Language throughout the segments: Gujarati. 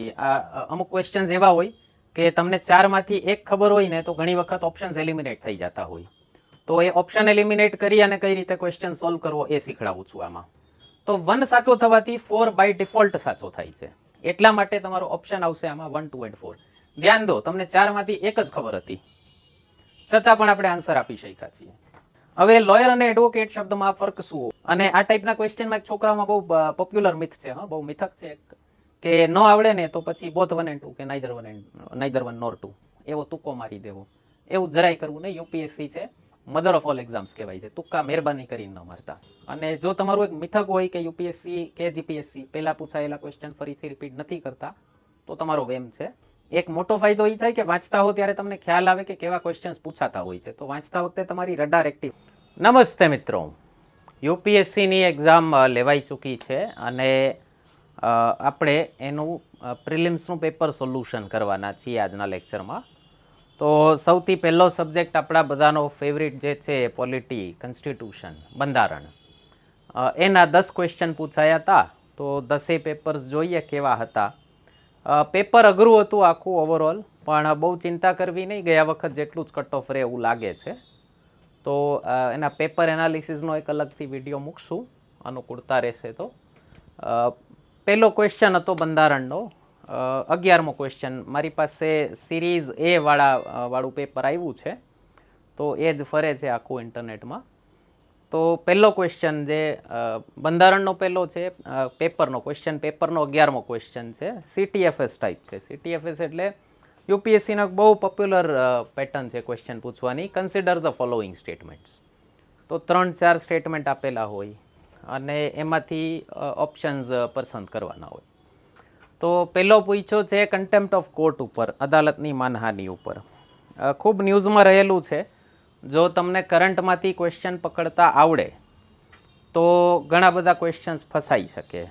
નથી. અમુક ક્વેશ્ચન્સ એવા હોય કે તમને ચારમાંથી એક ખબર હોય ને તો ઘણી વખત ઓપ્શન્સ એલિમિનેટ થઈ જતા હોય. તો એ ઓપ્શન એલિમિનેટ કરી અને કઈ રીતે ક્વેશ્ચન સોલ્વ કરવો એ શીખડાવું છું આમાં. તો 1 સાચો થવાથી 4 બાય ડિફોલ્ટ સાચો થાય છે. એટલા માટે તમારો ઓપ્શન આવશે આમાં 1, 2 and 4. ધ્યાન દો, તમને ચારમાંથી એક જ ખબર હતી, છતાં પણ આપણે આન્સર આપી શક્યા છીએ. હવે લોયર અને એડવોકેટ શબ્દમાં ફરક શું? અને આ ટાઈપના ક્વેશ્ચનમાં છોકરાઓમાં બહુ પોપ્યુલર મિથ છે, બહુ મિથક છે કે ન આવડે ને તો પછી બોથ 1 and 2 કે નાઈધર 1 nor 2 એવો તુક્કો મારી દેવો. એવું જરાય કરવું નહીં. યુપીએસસી છે, મધર ઓફ ઓલ એક્ઝામ્સ કહેવાય છે. તુક્કા મહેરબાની કરીને ન મારતા. અને જો તમારું એક મિથક હોય કે યુપીએસસી કે જીપીએસસી પહેલા પૂછાયેલા ક્વેશ્ચન ફરીથી રિપીટ નથી કરતા, તો તમારો વેમ છે. એક મોટો ફાયદો એ થાય કે વાંચતા હો ત્યારે તમને ખ્યાલ આવે કે કેવા ક્વેશ્ચન્સ પૂછાતા હોય છે. તો વાંચતા વખતે તમારી રડાર એક્ટિવ. નમસ્તે મિત્રો, યુપીએસસીની એક્ઝામ લેવાઈ ચૂકી છે અને આપણે એનું પ્રિલિમ્સનું પેપર સોલ્યુશન કરવાના છીએ આજના લેક્ચરમાં. તો સૌથી પહેલો સબ્જેક્ટ આપણા બધાનો ફેવરિટ જે છે પોલિટી, કોન્સ્ટિટ્યુશન, બંધારણ, એના 10 ક્વેશ્ચન પૂછાયા હતા. તો 10 પેપર્સ જોઈએ કેવા હતા. પેપર અઘરું હતું આખું ઓવરઓલ, પણ બહુ ચિંતા કરવી નહીં, ગયા વખત જેટલું જ કટ ઓફ રહે એવું લાગે છે. તો એના પેપર એનાલિસિસનો એક અલગથી વિડીયો મૂકશું, અનુકૂળતા રહેશે તો. પહેલો ક્વેશ્ચન હતો બંધારણનો, 11મો ક્વેશ્ચન. મારી પાસે સિરીઝ એ વાળું પેપર આવ્યું છે, તો એ જ ફરે છે આખું ઇન્ટરનેટમાં. તો પહેલો ક્વેશ્ચન જે બંધારણનો પહેલો છે પેપરનો ક્વેશ્ચન, પેપરનો 11મો ક્વેશ્ચન છે. CTFS ટાઈપ છે. CTFS એટલે યુપીએસસીનો બહુ પોપ્યુલર પેટર્ન છે ક્વેશ્ચન પૂછવાની. Consider the following statements. તો 3-4 સ્ટેટમેન્ટ આપેલા હોય અને એમાંથી ઓપ્શન્સ પસંદ કરવાના હોય. તો પહેલો પૂછ્યો છે કન્ટેમ્પ્ટ ઓફ કોર્ટ ઉપર, અદાલતની માનહાનિ ઉપર. ખૂબ ન્યૂઝમાં રહેલું છે. જો તમને કરંટમાંથી ક્વેશ્ચન પકડતા આવડે તો ઘણા બધા ક્વેશ્ચન્સ ફસાઈ શકે.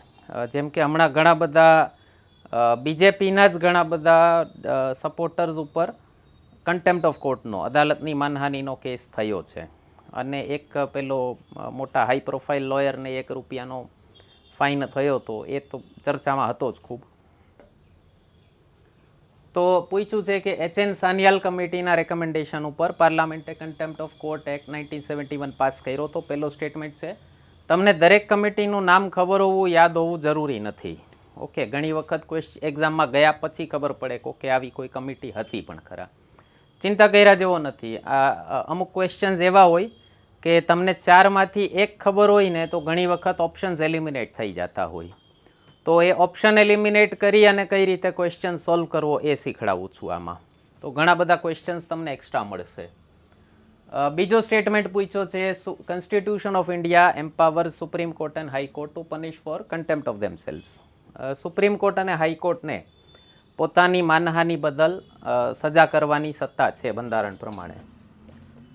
જેમ કે હમણાં ઘણા બધા બીજેપીના જ ઘણા બધા સપોર્ટર્સ ઉપર કન્ટેમ્પ્ટ ઓફ કોર્ટનો, અદાલતની માનહાનિનો કેસ થયો છે. અને એક પેલો મોટા હાઈ પ્રોફાઇલ લોયરને ₹1 ફાઇન થયો હતો, એ તો ચર્ચામાં હતો જ ખૂબ. તો પૂછ્યું છે કે HN સાન્યાલ કમિટીના રેકમેન્ડેશન ઉપર પાર્લામેન્ટે contempt of court act 1971 pass કર્યો તો. પહેલો સ્ટેટમેન્ટ છે. તમને દરેક કમિટીનું નામ ખબર હોવું, યાદ હોવું જરૂરી નથી. ઓકે, ઘણી વખત એક્ઝામમાં ગયા પછી ખબર પડે કે આવી કોઈ કમિટી હતી પણ ખરા. ચિંતા કર્યા જેવો નથી. અમુક ક્વેશ્ચન્સ એવા હોય કે તમને ચારમાંથી એક ખબર હોય ને તો ઘણી વખત ઓપ્શન્સ એલિમિનેટ થઈ જતા હોય. તો એ ઓપ્શન એલિમિનેટ કરી અને કઈ રીતે ક્વેશ્ચન સોલ્વ કરવો એ શીખડાવું છું આમાં. તો ઘણા બધા ક્વેશ્ચન્સ તમને એક્સ્ટ્રા મળશે. બીજો સ્ટેટમેન્ટ પૂછ્યો છે, constitution of India empowers supreme court and high court to punish for contempt of themselves. Supreme court અને હાઈકોર્ટને પોતાની માનહાનિ બદલ સજા કરવાની સત્તા છે બંધારણ પ્રમાણે.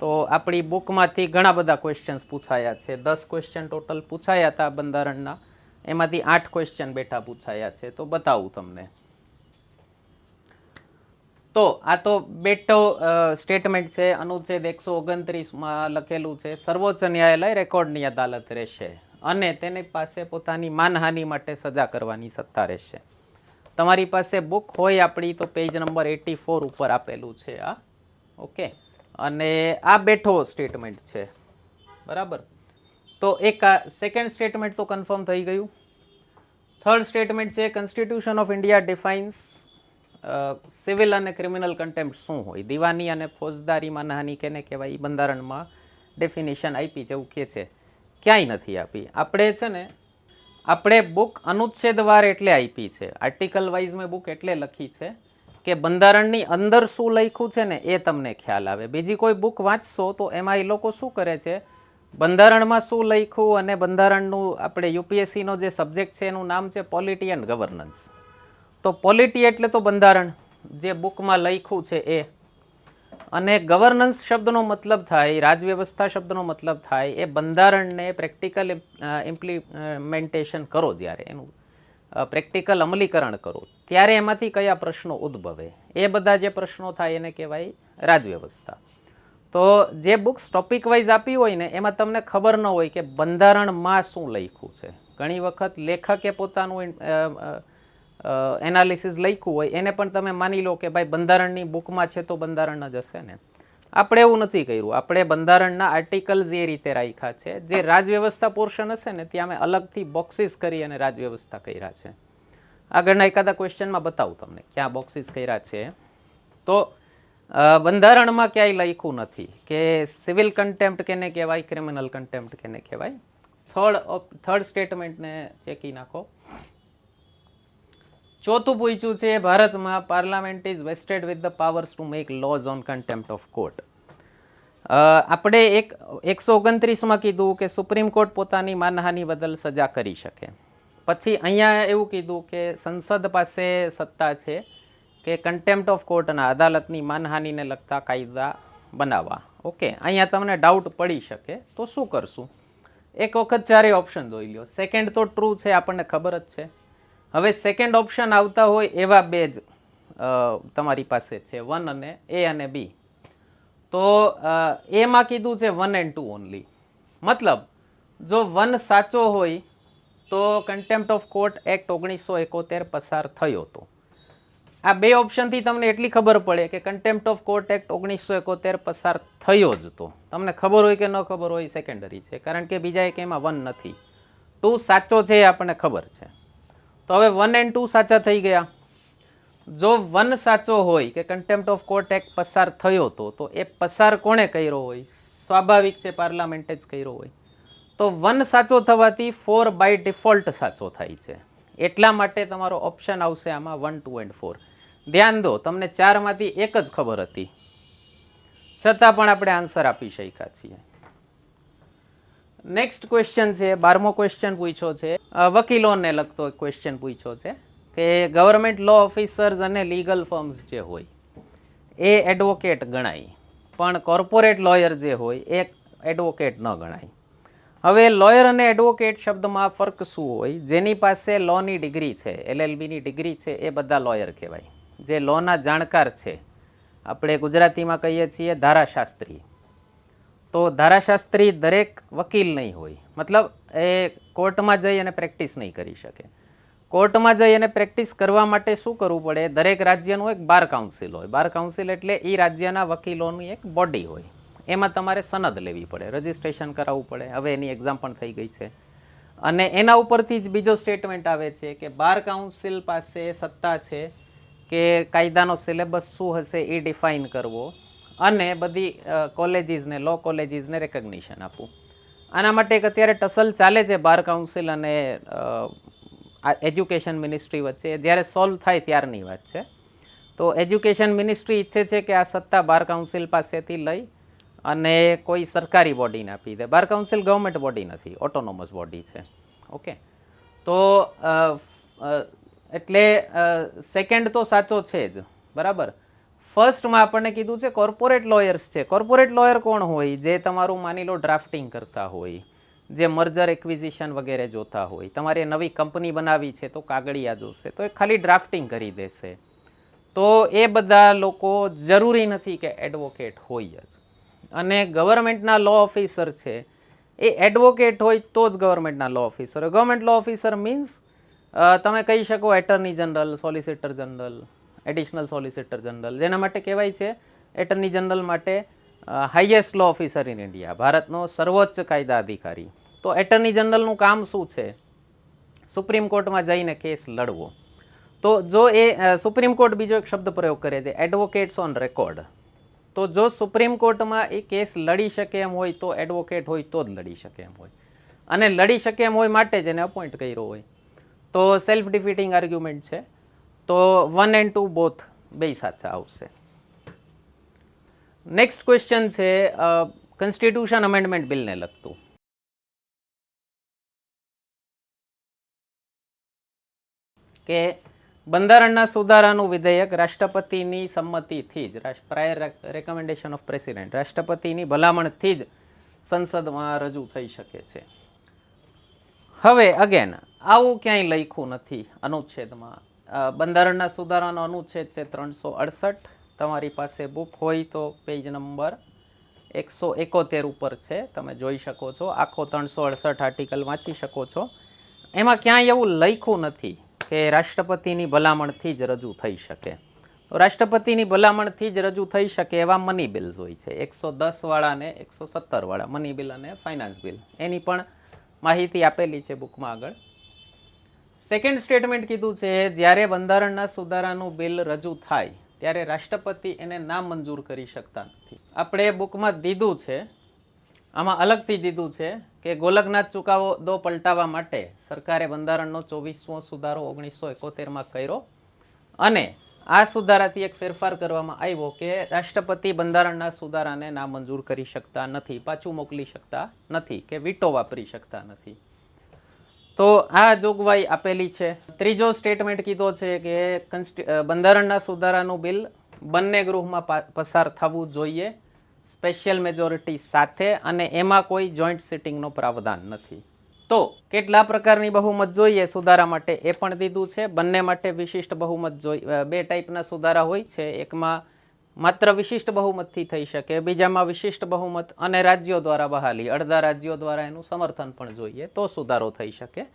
તો આપણી બુકમાંથી ઘણા બધા ક્વેશ્ચન્સ પૂછાયા છે. 10 ક્વેશ્ચન ટોટલ પૂછાયા હતા બંધારણના, એમાંથી 8 ક્વેશ્ચન બેઠા પૂછાયા છે. તો બતાવું તમને. તો આ તો બેટો સ્ટેટમેન્ટ છે. અનુચ્છેદ 129માં લખેલું છે, સર્વોચ્ચ ન્યાયાલય રેકોર્ડની અદાલત રહેશે અને તેની પાસે પોતાની માનહાનિ માટે સજા કરવાની સત્તા રહેશે. તમારી પાસે બુક હોય આપણી તો પેજ નંબર 84 ઉપર આપેલું છે આ. ઓકે, અને આ બેઠો સ્ટેટમેન્ટ છે, બરાબર. તો એક સેકન્ડ સ્ટેટમેન્ટ તો કન્ફર્મ થઈ ગયું. થર્ડ સ્ટેટમેન્ટ છે, constitution of India defines civil અને ક્રિમિનલ કન્ટેમ્પ્ટ શું હોય. દીવાની અને ફોજદારી માનહાનિ કેને કહેવાય, બંધારણમાં ડેફિનેશન આપી છે. એવું કહે છે ક્યાંય નથી આપી. આપણે છે ને, આપણે બુક અનુચ્છેદવાર એટલે આપી છે, આર્ટિકલ વાઇઝ મેં બુક એટલે લખી છે કે બંધારણની અંદર શું લખ્યું છે ને એ તમને ખ્યાલ આવે. બીજી કોઈ બુક વાંચશો તો એમાં એ લોકો શું કરે છે, બંધારણમાં શું લખ્યું અને બંધારણનું આપણે યુપીએસસીનો જે સબ્જેક્ટ છે એનું નામ છે પોલિટી એન્ડ ગવર્નન્સ. તો પોલિટી એટલે તો બંધારણ જે બુકમાં લખ્યું છે એ, અને ગવર્નન્સ શબ્દનો મતલબ થાય, રાજવ્યવસ્થા શબ્દનો મતલબ થાય એ બંધારણને પ્રેક્ટિકલ ઇમ્પ્લિમેન્ટેશન કરો, જ્યારે એનું પ્રેક્ટિકલ અમલીકરણ કરો ત્યારે એમાંથી કયા પ્રશ્નો ઉદ્ભવે, એ બધા જે પ્રશ્નો થાય એને કહેવાય રાજવ્યવસ્થા. તો જે બુક્સ ટોપિક વાઇઝ આપી હોય ને એમાં તમને ખબર ન હોય કે બંધારણમાં શું લખ્યું છે. ઘણી વખત લેખકે પોતાનું એનાલિસિસ લખ્યું હોય એને પણ તમે માની લો કે ભાઈ બંધારણની બુકમાં છે તો બંધારણ જ હશે ને. આપણે એવું નથી કર્યું. આપણે બંધારણના આર્ટિકલ્સ એ રીતે રાખ્યા છે. જે રાજવ્યવસ્થા પોર્શન હશે ને ત્યાં અમે અલગથી બોક્સિસ કરી અને રાજવ્યવસ્થા કર્યા છે. આગળના એકાદા ક્વેશ્ચનમાં બતાવું તમને ક્યાં બોક્સિસ કર્યા છે. તો બંધારણમાં ક્યાંય લખ્યું નથી કે સિવિલ કન્ટેમ્પ્ટ કેને કહેવાય, ક્રિમિનલ કન્ટેમ્પ્ટ કેને કહેવાય. થર્ડ સ્ટેટમેન્ટને ચેકી નાખો. ચોથું પૂછ્યું છે ભારતમાં parliament is vested with the powers to make lose on contempt of court. આપણે 129માં કીધું કે સુપ્રીમ કોર્ટ પોતાની માનહાનિ બદલ સજા કરી શકે. પછી અહીંયા એવું કીધું કે સંસદ પાસે સત્તા છે કે કન્ટેમ્પ્ટ ઓફ કોર્ટના અદાલતની માનહાનિને લગતા કાયદા બનાવવા. ઓકે, અહીંયા તમને ડાઉટ પડી શકે તો શું કરશું? એક વખત ચારે ઓપ્શન જોઈ લો. સેકન્ડ તો ટ્રુ છે, આપણને ખબર જ છે. હવે સેકન્ડ ઓપ્શન આવતા હોય એવા બે જ તમારી પાસે છે, 1 અને A અને B. તો એમાં કીધું છે 1 and 2 ઓનલી. મતલબ જો 1 સાચો હોય તો કન્ટેમ્પ્ટ ઓફ કોર્ટ એક્ટ 1971 પસાર થયો હતો. આ બે ઓપ્શનથી તમને એટલી ખબર પડે કે કન્ટેમ્પ્ટ ઓફ કોર્ટ એક્ટ 1971 પસાર થયો જ તો. તમને ખબર હોય કે ન ખબર હોય સેકન્ડરી છે, કારણ કે બીજા એક એમાં 1 નથી. 2 સાચો છે એ આપણને ખબર છે. તો હવે 1 and 2 સાચા થઈ ગયા. જો 1 સાચો હોય કે કન્ટેમ્પ્ટ ઓફ કોર્ટ એક્ટ પસાર થયો હતો તો એ પસાર કોણે કર્યો હોય? સ્વાભાવિક છે, પાર્લામેન્ટે જ કર્યો હોય. તો 1 સાચો થવાથી 4 બાય ડિફોલ્ટ સાચો થાય છે. એટલા માટે તમારો ઓપ્શન આવશે આમાં 1, 2 and 4. ધ્યાન દો, તમને 4માંથી એક જ ખબર હતી, છતાં પણ આપણે આન્સર આપી શક્યા છીએ. નેક્સ્ટ ક્વેશ્ચન છે, 12મો ક્વેશ્ચન પૂછ્યો છે, વકીલોને લગતો ક્વેશ્ચન પૂછ્યો છે કે ગવર્મેન્ટ લો ઓફિસર્સ અને લીગલ ફર્મ્સ જે હોય એ એડવોકેટ ગણાય, પણ કોર્પોરેટ લોયર જે હોય એ એડવોકેટ ન ગણાય. હવે લોયર અને એડવોકેટ શબ્દમાં ફરક શું હોય? જેની પાસે લોની ડિગ્રી છે, LLBની ડિગ્રી છે, એ બધા લોયર કહેવાય. જે લોના જાણકાર છે, આપણે ગુજરાતીમાં કહીએ છીએ ધારાશાસ્ત્રી. તો ધારાશાસ્ત્રી દરેક વકીલ નહીં હોય. મતલબ એ કોર્ટમાં જઈ અને પ્રેક્ટિસ નહીં કરી શકે. કોર્ટમાં જઈ અને પ્રેક્ટિસ કરવા માટે શું કરવું પડે? દરેક રાજ્યનું એક બાર કાઉન્સિલ હોય. બાર કાઉન્સિલ એટલે એ રાજ્યના વકીલોની એક બોડી હોય. એમાં તમારે સનદ લેવી પડે, રજિસ્ટ્રેશન કરાવવું પડે. હવે એની એક્ઝામ પણ થઈ ગઈ છે. અને એના ઉપરથી જ બીજો સ્ટેટમેન્ટ આવે છે કે બાર કાઉન્સિલ પાસે સત્તા છે કે કાયદાનો સિલેબસ શું હશે એ ડિફાઇન કરવો અને બધી કોલેજીસને, લો કોલેજીસને રેકગ્નિશન આપવું. આના માટે એક અત્યારે ટસલ ચાલે છે બાર કાઉન્સિલ અને એજ્યુકેશન મિનિસ્ટ્રી વચ્ચે. જ્યારે સોલ્વ થાય ત્યારની વાત છે. તો એજ્યુકેશન મિનિસ્ટ્રી ઈચ્છે છે કે આ સત્તા બાર કાઉન્સિલ પાસેથી લઈ અને કોઈ સરકારી બોડીને આપી દે. બાર કાઉન્સિલ ગવર્મેન્ટ બોડી નથી, ઓટોનોમસ બોડી છે. ઓકે, તો એટલે સેકન્ડ તો સાચો છે જ, બરાબર. ફર્સ્ટમાં આપણને કીધું છે કોર્પોરેટ લોયર્સ છે. કોર્પોરેટ લોયર કોણ હોય? જે તમારું માની લો ડ્રાફ્ટિંગ કરતા હોય, જે મર્જર એક્વિઝિશન વગેરે જોતા હોય. તમારે નવી કંપની બનાવી છે તો કાગળિયા જોશે, તો એ ખાલી ડ્રાફ્ટિંગ કરી દેશે. તો એ બધા લોકો જરૂરી નથી કે એડવોકેટ હોય જ. અને ગવર્મેન્ટના લો ઓફિસર છે એ એડવોકેટ હોય તો જ ગવર્મેન્ટના law officer. Government law officer means તમે કહી શકો attorney general, solicitor general, additional solicitor general, જેના માટે કહેવાય છે એટર્ની જનરલ માટે highest law officer in India, ભારતનો સર્વોચ્ચ કાયદા અધિકારી. તો એટર્ની જનરલનું કામ શું છે? સુપ્રીમ કોર્ટમાં જઈને કેસ લડવો. તો જો એ સુપ્રીમ કોર્ટ બીજો એક શબ્દ પ્રયોગ કરે છે, એડવોકેટ્સ ઓન રેકોર્ડ. તો જો સુપ્રીમ કોર્ટમાં એ કેસ લડી શકે એમ હોય તો એડવોકેટ હોય તો જ લડી શકે એમ હોય. અને લડી શકે એમ હોય માટે જ એને અપોઇન્ટ કર્યો હોય. તો સેલ્ફ ડિફીટિંગ આર્ગ્યુમેન્ટ છે. તો 1 and 2 બોથ બે સાચા આવશે. નેક્સ્ટ ક્વેશ્ચન છે કોન્સ્ટિટ્યુશન અમેન્ડમેન્ટ બિલને લગતું. કે બંધારણના સુધારાનું વિધેયક રાષ્ટ્રપતિની સંમતિથી જ, પ્રાયર રેકમેન્ડેશન ઓફ પ્રેસિડેન્ટ, રાષ્ટ્રપતિની ભલામણથી જ સંસદમાં રજૂ થઈ શકે છે. હવે અગેન આવું ક્યાંય લખ્યું નથી અનુચ્છેદમાં. બંધારણના સુધારાનો અનુચ્છેદ છે 368. તમારી પાસે બુક હોય તો પેજ નંબર 171 ઉપર છે, તમે જોઈ શકો છો. આખો 368 આર્ટિકલ વાંચી શકો છો. એમાં ક્યાંય એવું લખ્યું નથી કે રાષ્ટ્રપતિની ભલામણથી જ રજૂ થઈ શકે. તો રાષ્ટ્રપતિની ભલામણથી જ રજૂ થઈ શકે એવા મની બિલ્સ હોય છે, 110 વાળા ને 117 વાળા મની બિલ અને ફાઇનાન્સ બિલ. એની પણ માહિતી આપેલી છે બુકમાં આગળ. સેકન્ડ સ્ટેટમેન્ટ કીધું છે, જ્યારે બંધારણના સુધારાનું બિલ રજૂ થાય ત્યારે રાષ્ટ્રપતિ એને નામંજૂર કરી શકતા નથી. આપણે બુકમાં દીધું છે, આમાં અલગથી દીધું છે કે ગોલકનાથ ચુકાદો પલટાવવા માટે સરકારે બંધારણનો 24મો સુધારો 1971માં કર્યો અને આ સુધારાથી એક ફેરફાર કરવામાં આવ્યો કે રાષ્ટ્રપતિ બંધારણના સુધારાને નામંજૂર કરી શકતા નથી, પાછું મોકલી શકતા નથી કે વીટો વાપરી શકતા નથી. તો આ જોગવાઈ આપેલી છે. ત્રીજો સ્ટેટમેન્ટ કીધો છે કે બંધારણના સુધારાનું બિલ બંને ગૃહમાં પસાર થવું જોઈએ સ્પેશિયલ મેજોરિટી સાથે અને એમાં કોઈ જોઈન્ટ સિટિંગનો પ્રાવધાન નથી. તો કેટલા પ્રકારની બહુમત જોઈએ સુધારા માટે એ પણ દીધું છે. બંને માટે વિશિષ્ટ બહુમત જોઈએ. બે ટાઈપના સુધારા હોય છે, એકમાં માત્ર વિશિષ્ટ બહુમતથી થઈ શકે, બીજામાં વિશિષ્ટ બહુમત અને રાજ્યો દ્વારા બહાલી, અડધા રાજ્યો દ્વારા એનું સમર્થન પણ જોઈએ તો સુધારો થઈ શકે.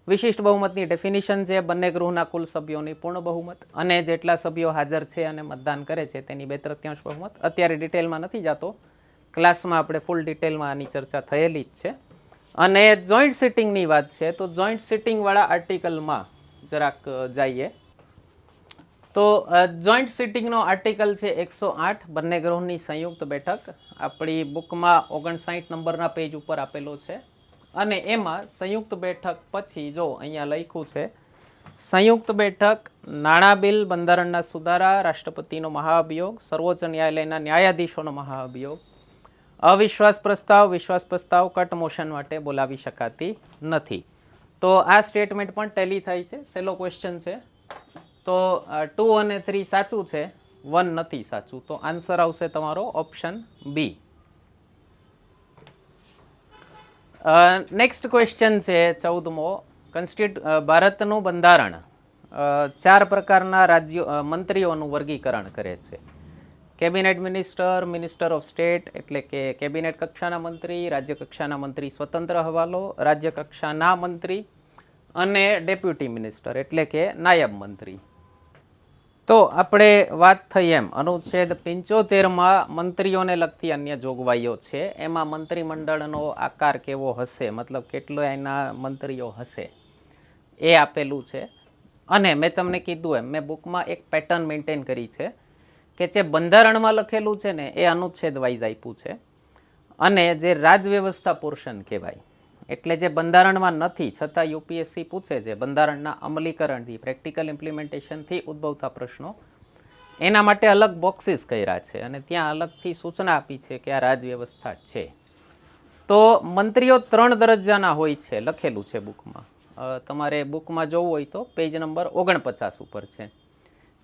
વિશિષ્ટ બહુમતની ડેફિનિશન છે બંને ગૃહના કુલ સભ્યોની પૂર્ણ બહુમત અને જેટલા સભ્યો હાજર છે અને મતદાન કરે છે તેની 2/3 બહુમત. અત્યારે ડિટેલમાં નથી જતો, ક્લાસમાં આપણે ફૂલ ડિટેલમાં આની ચર્ચા થયેલી જ છે. અને જોઈન્ટ સિટિંગની વાત છે તો જોઈન્ટ સિટિંગવાળા આર્ટિકલમાં જરાક જઈએ તો જોઈન્ટ સિટિંગનો આર્ટિકલ છે 108, બંને ગૃહની સંયુક્ત બેઠક. આપણી બુકમાં 59 નંબરના પેજ ઉપર આપેલો છે અને એમાં સંયુક્ત બેઠક પછી જો અહીંયા લખ્યું છે સંયુક્ત બેઠક નાણાં બિલ, બંધારણના સુધારા, રાષ્ટ્રપતિનો મહાઅભિયોગ, સર્વોચ્ચ ન્યાયાલયના ન્યાયાધીશોનો મહાઅભિયોગ, અવિશ્વાસ પ્રસ્તાવ, વિશ્વાસ પ્રસ્તાવ, કટ મોશન માટે બોલાવી શકાતી નથી. તો આ સ્ટેટમેન્ટ પણ ટેલી થાય છે. સેલો ક્વેશ્ચન છે તો 2 અને 3 સાચું છે, 1 નથી સાચું. તો આન્સર આવશે તમારો ઓપ્શન બી. નેક્સ્ટ ક્વેશ્ચન છે 14મો. ભારતનું બંધારણ 4 પ્રકારના રાજ્યો મંત્રીઓનું વર્ગીકરણ કરે છે. Cabinet minister, minister of state એટલે કે કેબિનેટ કક્ષાના મંત્રી, રાજ્ય કક્ષાના મંત્રી સ્વતંત્ર હવાલો, રાજ્ય કક્ષાના મંત્રી અને ડેપ્યુટી મિનિસ્ટર એટલે કે નાયબ મંત્રી. તો આપણે વાત થઈ એમ અનુચ્છેદ 75માં મંત્રીઓને લગતી અન્ય જોગવાઈઓ છે. એમાં મંત્રીમંડળનો આકાર કેવો હશે, મતલબ કેટલો એના મંત્રીઓ હશે એ આપેલું છે. અને મેં તમને કીધું એમ મેં બુકમાં એક પેટર્ન મેન્ટેન કરી છે કે જે બંધારણમાં લખેલું છે ને એ અનુચ્છેદ વાઇઝ આપ્યું છે અને જે રાજવ્યવસ્થા પોર્શન કહેવાય એટલે જે બંધારણમાં નથી છતાં યુપીએસસી પૂછે છે બંધારણના અમલીકરણથી, પ્રેક્ટિકલ ઇમ્પ્લિમેન્ટેશનથી ઉદ્ભવતા પ્રશ્નો, એના માટે અલગ બોક્સીસ કર્યા છે અને ત્યાં અલગથી સૂચના આપી છે કે આ રાજવ્યવસ્થા છે. તો મંત્રીઓ 3 દરજ્જાના હોય છે, લખેલું છે બુકમાં. તમારે બુકમાં જોવું હોય તો પેજ નંબર 49 ઉપર છે.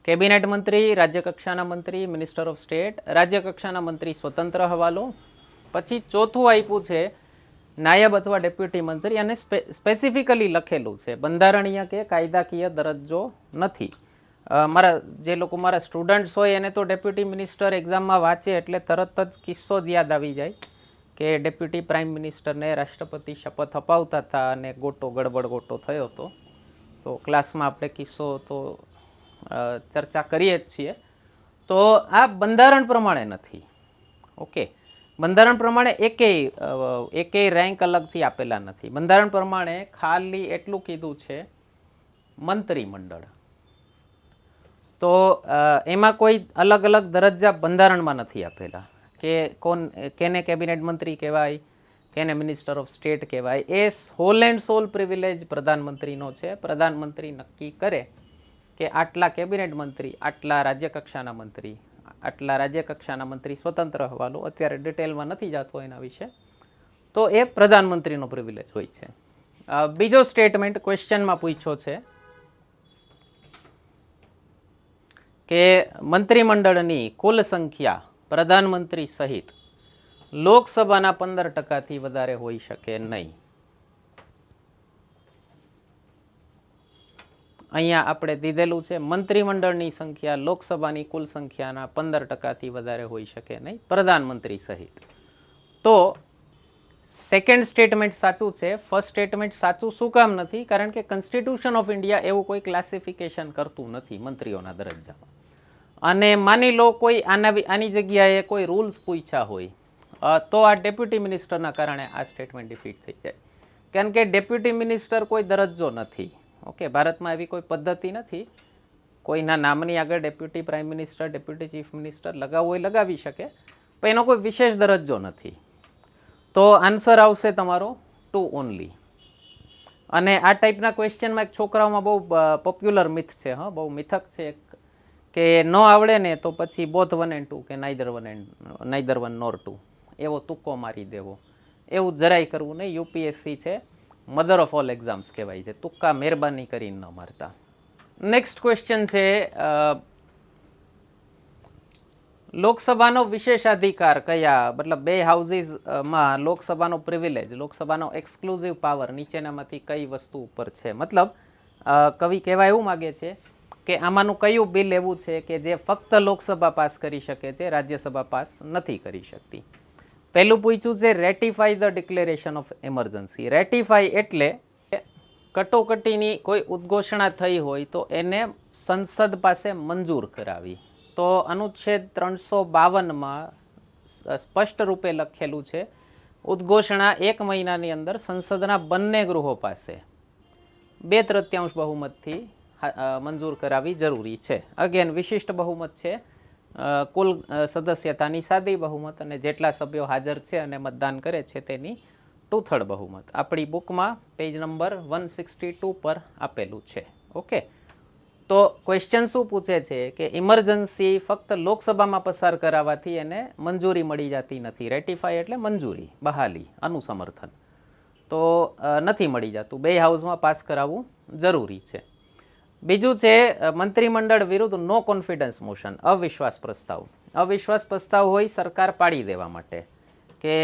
કેબિનેટ મંત્રી, રાજ્ય કક્ષાના મંત્રી, મિનિસ્ટર ઓફ સ્ટેટ, રાજ્ય કક્ષાના મંત્રી સ્વતંત્ર હવાલો. પછી ચોથું આપ્યું છે નાયબ અથવા ડેપ્યુટી મંત્રી અને સ્પેસિફિકલી લખેલું છે બંધારણીય કે કાયદાકીય દરજ્જો નથી. મારા જે લોકો મારા સ્ટુડન્ટ્સ હોય એને તો ડેપ્યુટી મિનિસ્ટર એક્ઝામમાં વાંચે એટલે તરત જ કિસ્સો જ યાદ આવી જાય કે ડેપ્યુટી પ્રાઇમ મિનિસ્ટરને રાષ્ટ્રપતિ શપથ અપાવતા હતા અને ગડબડ ગોટો થયો હતો. તો ક્લાસમાં આપણે કિસ્સો તો ચર્ચા કરીએ જ છીએ. તો આ બંધારણ પ્રમાણે નથી. ઓકે, બંધારણ પ્રમાણે એકેય રેન્ક અલગથી આપેલા નથી. બંધારણ પ્રમાણે ખાલી એટલું કીધું છે મંત્રીમંડળ. તો એમાં કોઈ અલગ અલગ દરજ્જા બંધારણમાં નથી આપેલા કે કેને કેબિનેટ મંત્રી કહેવાય, કેને મિનિસ્ટર ઓફ સ્ટેટ કહેવાય. એ હોલ એન્ડ સોલ પ્રિવિલેજ પ્રધાનમંત્રીનો છે. પ્રધાનમંત્રી નક્કી કરે કે આટલા કેબિનેટ મંત્રી, આટલા રાજ્ય કક્ષાના મંત્રી, આટલા રાજ્ય કક્ષાના મંત્રી સ્વતંત્ર હવાલો. અત્યારે ડિટેલમાં નથી જતો એના વિશે. તો એ પ્રધાનમંત્રીનો પ્રિવિલેજ હોય છે. બીજો સ્ટેટમેન્ટ ક્વેશ્ચનમાં પૂછ્યો છે કે મંત્રીમંડળની કુલ સંખ્યા પ્રધાનમંત્રી સહિત લોકસભાના 15%થી વધારે હોઈ શકે નહીં. અહીંયા આપણે દીધેલું છે મંત્રીમંડળની સંખ્યા લોકસભાની કુલ સંખ્યાના 15%થી વધારે હોઈ શકે નહીં પ્રધાનમંત્રી સહિત. તો સેકન્ડ સ્ટેટમેન્ટ સાચું છે. ફર્સ્ટ સ્ટેટમેન્ટ સાચું શું કામ નથી? કારણ કે કોન્સ્ટિટ્યુશન ઓફ ઇન્ડિયા એવું કોઈ ક્લાસિફિકેશન કરતું નથી મંત્રીઓના દરજ્જામાં. અને માની લો કોઈ આની જગ્યાએ કોઈ રૂલ્સ પૂછ્યા હોય તો આ ડેપ્યુટી મિનિસ્ટરના કારણે આ સ્ટેટમેન્ટ ડિફીટ થઈ જાય. કારણ કે ડેપ્યુટી મિનિસ્ટર કોઈ દરજ્જો નથી. ઓકે, ભારતમાં એવી કોઈ પદ્ધતિ નથી. કોઈના નામની આગળ deputy prime minister, deputy chief minister લગાવવું હોય લગાવી શકે, પણ એનો કોઈ વિશેષ દરજ્જો નથી. તો આન્સર આવશે તમારો 2 ઓનલી. અને આ ટાઈપના ક્વેશ્ચનમાં એક છોકરાઓમાં બહુ પોપ્યુલર મિથ છે, હા, બહુ મિથક છે કે ન આવડે ને તો પછી બોથ 1 and 2 કે નાઈધર 1 nor 2 એવો તુક્કો મારી દેવો. એવું જરાય કરવું નહીં. યુપીએસસી છે, મધર ઓફ ઓલ એક્ઝામ્સ કહેવાય છે. તુક્કા મહેરબાની કરીને ન મારતા. નેક્સ્ટ ક્વેશ્ચન છે, લોકસભાનો વિશેષાધિકાર કયા, મતલબ 2 હાઉસીસમાં લોકસભાનો પ્રિવિલેજ, લોકસભાનો એક્સક્લુઝિવ પાવર નીચેનામાંથી કઈ વસ્તુ ઉપર છે? મતલબ કવિ કહેવા એવું માગે છે કે આમાંનું કયું બિલ એવું છે કે જે ફક્ત લોકસભા પાસ કરી શકે છે, રાજ્યસભા પાસ નથી કરી શકતી. પહેલું પૂછ્યું છે રેટિફાઈ ધ ડિક્લેરેશન ઓફ એમરજન્સી. રેટિફાઈ એટલે કટોકટીની કોઈ ઉદ્ઘોષણા થઈ હોય તો એને સંસદ પાસે મંજૂર કરાવી. તો અનુચ્છેદ 352માં સ્પષ્ટ રૂપે લખેલું છે ઉદ્ઘોષણા 1 મહિનાની અંદર સંસદના બંને ગૃહો પાસે 2/3 બહુમતથી મંજૂર કરાવી જરૂરી છે. અગેન વિશિષ્ટ બહુમત છે, કુલ સદસ્યતાની સાદી બહુમત અને જેટલા સભ્યો હાજર છે અને મતદાન કરે છે તેની 2/3 બહુમત. આપણી બુકમાં પેજ નંબર 162 પર આપેલું છે. ઓકે, તો ક્વેશ્ચન શું પૂછે છે કે ઇમરજન્સી ફક્ત લોકસભામાં પસાર કરાવવાથી એને મંજૂરી મળી જતી નથી. રેટિફાઈ એટલે મંજૂરી, બહાલી, અનુસમર્થન. તો નથી મળી જતું, 2 હાઉસમાં પાસ કરાવવું જરૂરી છે. બીજું છે મંત્રીમંડળ વિરુદ્ધ નો કોન્ફિડન્સ મોશન, અવિશ્વાસ પ્રસ્તાવ. અવિશ્વાસ પ્રસ્તાવ હોય સરકાર પાડી દેવા માટે, કે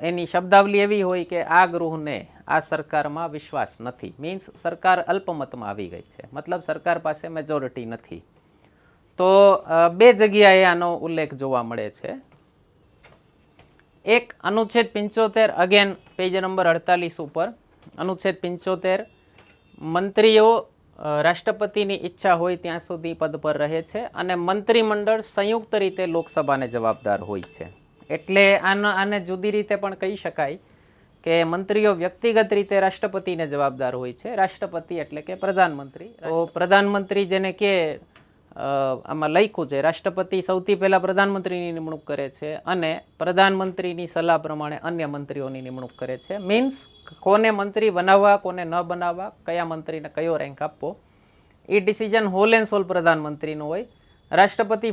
એની શબ્દાવલી એવી હોય કે આ ગૃહને, આ સરકારમાં વિશ્વાસ નથી. મીન્સ સરકાર અલ્પમતમાં આવી ગઈ છે, મતલબ સરકાર પાસે મેજોરિટી નથી. તો 2 જગ્યાએ આનો ઉલ્લેખ જોવા મળે છે. એક અનુચ્છેદ 75, અગેન પેજ નંબર 48 ઉપર. અનુચ્છેદ 75, મંત્રીઓ રાષ્ટ્રપતિની ઈચ્છા હોય ત્યાં સુધી પદ પર રહે છે અને મંત્રીમંડળ સંયુક્ત રીતે લોકસભાને જવાબદાર હોય છે. એટલે આને જુદી રીતે પણ કહી શકાય કે મંત્રીઓ વ્યક્તિગત રીતે રાષ્ટ્રપતિને જવાબદાર હોય છે. રાષ્ટ્રપતિ એટલે કે પ્રધાનમંત્રી. તો પ્રધાનમંત્રી જેને કે આમાં લખ્યું છે રાષ્ટ્રપતિ સૌથી પહેલા પ્રધાનમંત્રીની નિમણૂક કરે છે અને પ્રધાનમંત્રીની સલાહ પ્રમાણે અન્ય મંત્રીઓની નિમણૂક કરે છે. મીન્સ કોને મંત્રી બનાવવા, કોને ન બનાવવા, કયા મંત્રીને કયો રેન્ક આપવો, એ ડિસિઝન હોલ એન્ડ સોલ પ્રધાનમંત્રીનો હોય. રાષ્ટ્રપતિ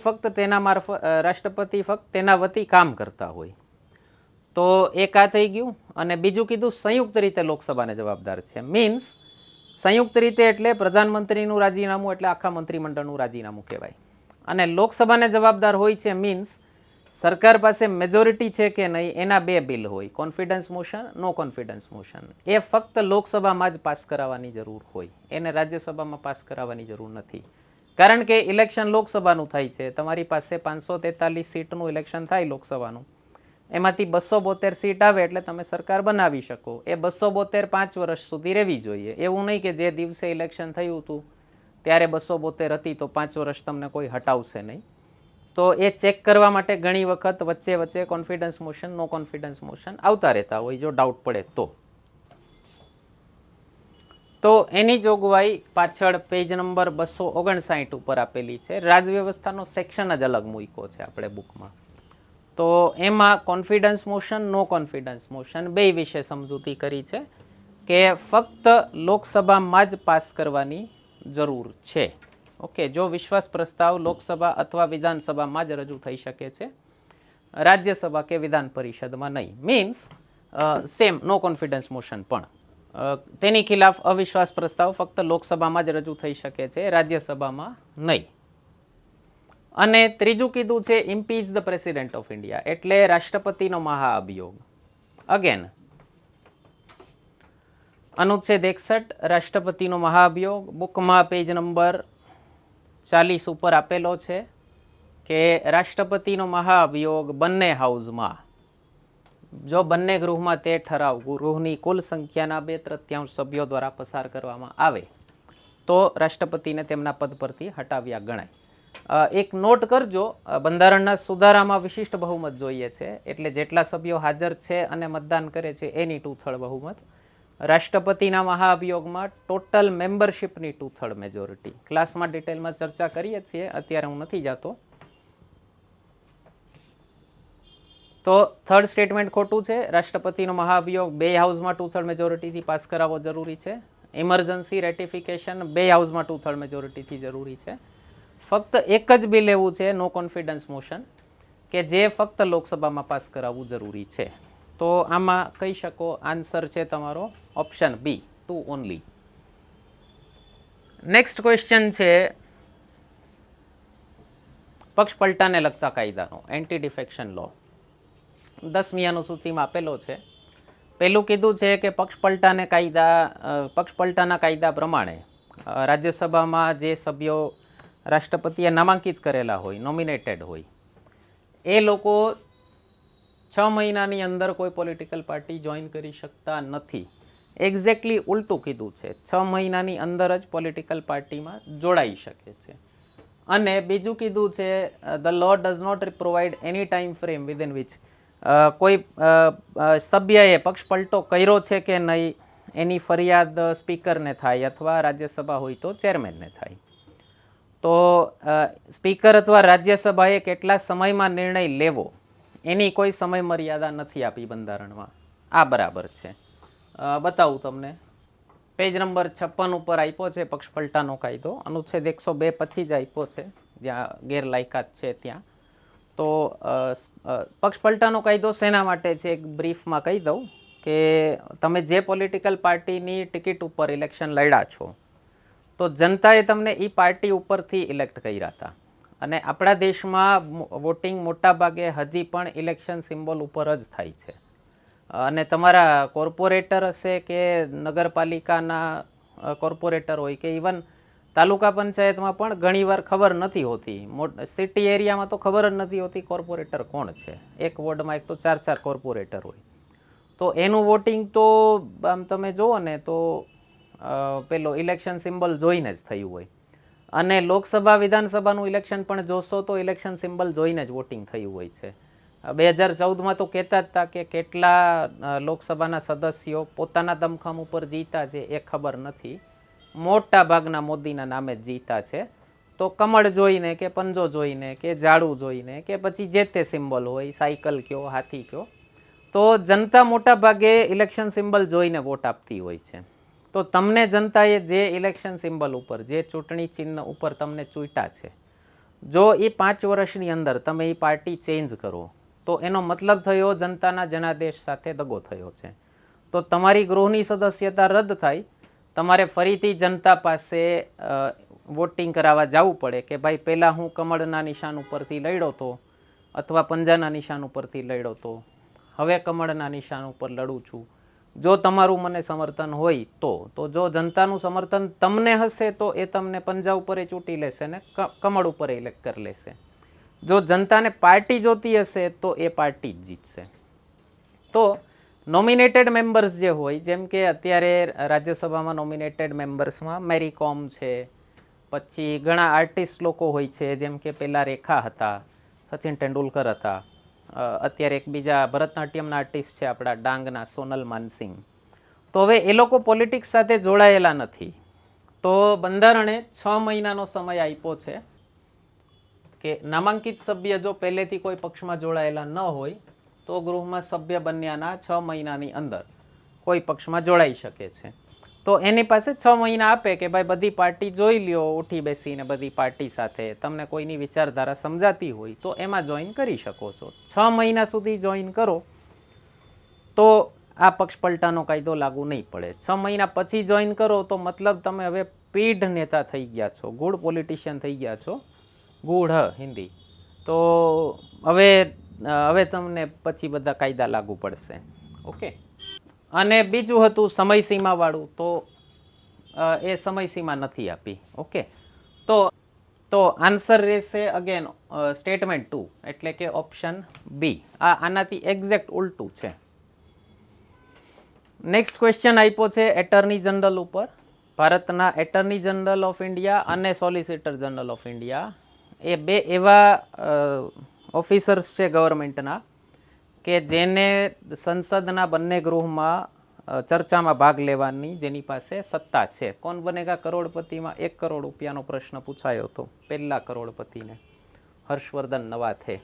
ફક્ત તેના વતી કામ કરતા હોય. તો એક આ થઈ ગયું. અને બીજું કીધું સંયુક્ત રીતે લોકસભાને જવાબદાર છે. મીન્સ સંયુક્ત રીતે એટલે પ્રધાનમંત્રીનું રાજીનામું એટલે આખા મંત્રીમંડળનું રાજીનામું કહેવાય. અને લોકસભાને જવાબદાર હોય છે મીન્સ સરકાર પાસે મેજોરિટી છે કે નહીં એના 2 બિલ હોય, કોન્ફિડન્સ મોશન, નો કોન્ફિડન્સ મોશન. એ ફક્ત લોકસભામાં જ પાસ કરાવવાની જરૂર હોય, એને રાજ્યસભામાં પાસ કરાવવાની જરૂર નથી. કારણ કે ઇલેક્શન લોકસભાનું થાય છે. તમારી પાસે 543 સીટનું ઇલેક્શન થાય લોકસભાનું, એમાંથી 272 સીટ આવે એટલે તમે સરકાર બનાવી શકો. એ 272 5 વર્ષ સુધી રહેવી જોઈએ. એવું નહીં કે જે દિવસે ઇલેક્શન થયું હતું ત્યારે 272 હતી તો 5 વર્ષ તમને કોઈ હટાવશે નહીં. તો એ ચેક કરવા માટે ઘણી વખત વચ્ચે વચ્ચે કોન્ફિડન્સ મોશન, નો કોન્ફિડન્સ મોશન આવતા રહેતા હોય જો ડાઉટ પડે તો એની જોગવાઈ પાછળ પેજ નંબર 259 ઉપર આપેલી છે. રાજવ્યવસ્થાનો સેક્શન જ અલગ મૂક્યો છે આપણે બુકમાં. તો એમાં કોન્ફિડન્સ મોશન, નો કોન્ફિડન્સ મોશન 2 વિશે સમજૂતી કરી છે કે ફક્ત લોકસભામાં જ પાસ કરવાની જરૂર છે. ઓકે, જો વિશ્વાસ પ્રસ્તાવ લોકસભા અથવા વિધાનસભામાં જ રજૂ થઈ શકે છે, રાજ્યસભા કે વિધાન પરિષદમાં નહીં. મીન્સ સેમ નો કોન્ફિડન્સ મોશન પણ તેની ખિલાફ અવિશ્વાસ પ્રસ્તાવ ફક્ત લોકસભામાં જ રજૂ થઈ શકે છે, રાજ્યસભામાં નહીં. અને ત્રીજું કીધું છે ઇમ્પીચ ધ પ્રેસિડેન્ટ ઓફ ઇન્ડિયા એટલે રાષ્ટ્રપતિનો મહાઅભિયોગ. અગેન અનુચ્છેદ 61 રાષ્ટ્રપતિનો મહાઅભિયોગ બુકમાં પેજ નંબર 40 ઉપર આપેલો છે કે રાષ્ટ્રપતિનો મહાઅભિયોગ બંને હાઉસમાં જો બંને ગૃહમાં તે ઠરાવ ગૃહની કુલ સંખ્યાના 2/3 સભ્યો દ્વારા પસાર કરવામાં આવે તો રાષ્ટ્રપતિને તેમના પદ પરથી હટાવ્યા ગણાય. એક નોટ કરજો, બંધારણના સુધારામાં વિશિષ્ટ બહુમત જોઈએ છે, એટલે જેટલા સભ્યો હાજર છે અને મતદાન કરે છે એની 2/3 બહુમત. રાષ્ટ્રપતિના મહાભિયોગમાં ટોટલ મેમ્બરશિપની 2/3 મેજોરિટી. ક્લાસમાં ડિટેલમાં ચર્ચા કરીએ છીએ, અત્યારે હું નથી જતો. તો થર્ડ સ્ટેટમેન્ટ ખોટું છે. રાષ્ટ્રપતિનો મહાભિયોગ 2 હાઉસમાં 2/3 મેજોરિટીથી પાસ કરાવવો જરૂરી છે. ઇમરજન્સી રેટિફિકેશન 2 હાઉસમાં 2/3 મેજોરિટીથી જરૂરી છે. ફક્ત એક જ બિલ એવું છે, નો કોન્ફિડન્સ મોશન, કે જે ફક્ત લોકસભામાં પાસ કરાવવું જરૂરી છે. તો આમાં કહી શકો આન્સર છે તમારો option B, 2 only. Next question છે પક્ષ પલટાને લગતા કાયદાનો, એન્ટી ડિફેક્શન લો. 10મી અનુસૂચિમાં આપેલો છે. પહેલું કીધું છે કે પક્ષ પલટાના કાયદા પ્રમાણે રાજ્યસભામાં જે સભ્યો રાષ્ટ્રપતિએ નામાંકિત કરેલા હોય, નોમિનેટેડ હોય, એ લોકો 6 મહિનાની અંદર કોઈ પોલિટિકલ પાર્ટી જોઈન કરી શકતા નથી. એક્ઝેક્ટલી ઉલટું કીધું છે, 6 મહિનાની અંદર જ પોલિટિકલ પાર્ટીમાં જોડાઈ શકે છે. અને બીજું કીધું છે the law does not provide any time frame within which કોઈ સભ્યએ પક્ષ પલટો કર્યો છે કે નહીં એની ફરિયાદ સ્પીકરને થાય અથવા રાજ્યસભા હોય તો ચેરમેનને થાય. તો સ્પીકર અથવા રાજ્યસભાએ કેટલા સમયમાં નિર્ણય લેવો એની કોઈ સમય મર્યાદા નથી આપી બંધારણમાં. આ બરાબર છે. બતાવું તમને. પેજ નંબર 56 ઉપર આપ્યો છે પક્ષ પલટાનો કાયદો. અનુચ્છેદ 102 પછી જ આપ્યો છે, જ્યાં ગેરલાયકાત છે ત્યાં. તો પક્ષ પલટાનો કાયદો શેના માટે છે એક બ્રીફમાં કહી દઉં કે તમે જે પોલિટિકલ પાર્ટીની ટિકિટ ઉપર ઇલેક્શન લડ્યા છો તો જનતાએ તમને એ પાર્ટી ઉપરથી ઇલેક્ટ કર્યા હતા. અને આપણા દેશમાં વોટિંગ મોટાભાગે હજી પણ ઇલેક્શન સિમ્બોલ ઉપર જ થાય છે. અને તમારા કોર્પોરેટર હશે કે નગરપાલિકાના કોર્પોરેટર હોય કે ઇવન તાલુકા પંચાયતમાં પણ ઘણીવાર ખબર નથી હોતી. સિટી એરિયામાં તો ખબર જ નથી હોતી કોર્પોરેટર કોણ છે. એક વોર્ડમાં એક તો 4 કોર્પોરેટર હોય. તો એનું વોટિંગ તો આમ તમે જુઓ ને તો પેલો ઇલેક્શન સિમ્બલ જોઈને જ થયું હોય. અને લોકસભા વિધાનસભાનું ઇલેક્શન પણ જોશો તો ઇલેક્શન સિમ્બલ જોઈને જ વોટિંગ થયું હોય છે. 2014માં તો કહેતા જ હતા કે કેટલા લોકસભાના સદસ્યો પોતાના દમખમ ઉપર જીતા છે એ ખબર નથી, મોટા ભાગના મોદીના નામે જ જીતા છે. તો કમળ જોઈને કે પંજો જોઈને કે ઝાડુ જોઈને કે પછી જે તે સિમ્બલ હોય, સાયકલ કયો, હાથી કયો, તો જનતા મોટા ભાગે ઇલેક્શન સિમ્બલ જોઈને વોટ આપતી હોય છે. તો તમને જનતાએ જે ઇલેક્શન સિમ્બલ ઉપર, જે ચૂંટણી ચિહ્ન ઉપર તમને ચૂંટ્યા છે, જો એ 5 વર્ષની અંદર તમે એ પાર્ટી ચેન્જ કરો તો એનો મતલબ થયો જનતાના જનાદેશ સાથે દગો થયો છે. તો તમારી ગૃહની સદસ્યતા રદ થાય, તમારે ફરીથી જનતા પાસે વોટિંગ કરાવવા જવું પડે કે ભાઈ પહેલાં હું કમળના નિશાન ઉપરથી લડ્યો હતો અથવા પંજાના નિશાન ઉપરથી લડ્યો હતો, હવે કમળના નિશાન ઉપર લડું છું. જો તમારું મને સમર્થન હોય તો જો જનતાનું સમર્થન તમને હશે તો એ તમને પંજા ઉપર ચૂંટી લેશે ને કમળ ઉપર ઇલેક્ટ કરી લેશે. જો જનતાને પાર્ટી જોતી હશે તો એ પાર્ટી જ જીતશે. તો નોમિનેટેડ મેમ્બર્સ જે હોય, જેમ કે અત્યારે રાજ્યસભામાં નોમિનેટેડ મેમ્બર્સમાં મેરી કોમ છે, પછી ઘણા આર્ટિસ્ટ લોકો હોય છે, જેમ કે પહેલાં રેખા હતા, સચિન તેંડુલકર હતા, અત્યારે એક બીજા ભરતનાટ્યમના આર્ટિસ્ટ છે આપણા ડાંગના સોનલ માનસિંહ. તો હવે એ લોકો પોલિટિક્સ સાથે જોડાયેલા નથી. તો બંધારણે 6 મહિનાનો સમય આપ્યો છે કે નામાંકિત સભ્ય જો પહેલેથી કોઈ પક્ષમાં જોડાયેલા ન હોય તો ગૃહમાં સભ્ય બન્યાના 6 મહિનાની અંદર કોઈ પક્ષમાં જોડાઈ શકે છે. તો એની પાસે 6 મહિના આપે કે ભાઈ બધી પાર્ટી જોઈ લ્યો, ઉઠી બેસીને બધી પાર્ટી સાથે તમને કોઈની વિચારધારા સમજાતી હોય તો એમાં જોઈન કરી શકો છો. 6 મહિના સુધી જોઈન કરો તો આ પક્ષ પલટાનો કાયદો લાગુ નહીં પડે. 6 મહિના પછી જોઈન કરો તો મતલબ તમે હવે પીઢ નેતા થઈ ગયા છો, ગુડ પોલિટિશિયન થઈ ગયા છો, ગુડ હિન્દી. તો હવે તમને પછી બધા કાયદા લાગુ પડશે. ઓકે. અને બીજું હતું સમયસીમાવાળું, તો એ સમયસીમા નથી આપી. ઓકે. તો તો આન્સર રહેશે અગેન સ્ટેટમેન્ટ 2 એટલે કે ઓપ્શન બી. આનાથી એક્ઝેક્ટ ઉલટું છે. નેક્સ્ટ ક્વેશ્ચન આપ્યો છે એટર્ની જનરલ ઉપર. ભારતના એટર્ની જનરલ ઓફ ઇન્ડિયા અને સોલિસિટર જનરલ ઓફ ઇન્ડિયા એ બે એવા ઓફિસર્સ છે ગવર્મેન્ટના કે જેને સંસદના બંને ગૃહમાં ચર્ચામાં ભાગ લેવાની જેની પાસે સત્તા છે. કોણ બનેગા કરોડપતિમાં 1 કરોડ રૂપિયાનો પ્રશ્ન પૂછાયો હતો પહેલા કરોડપતિને, હર્ષવર્ધન નવાથે.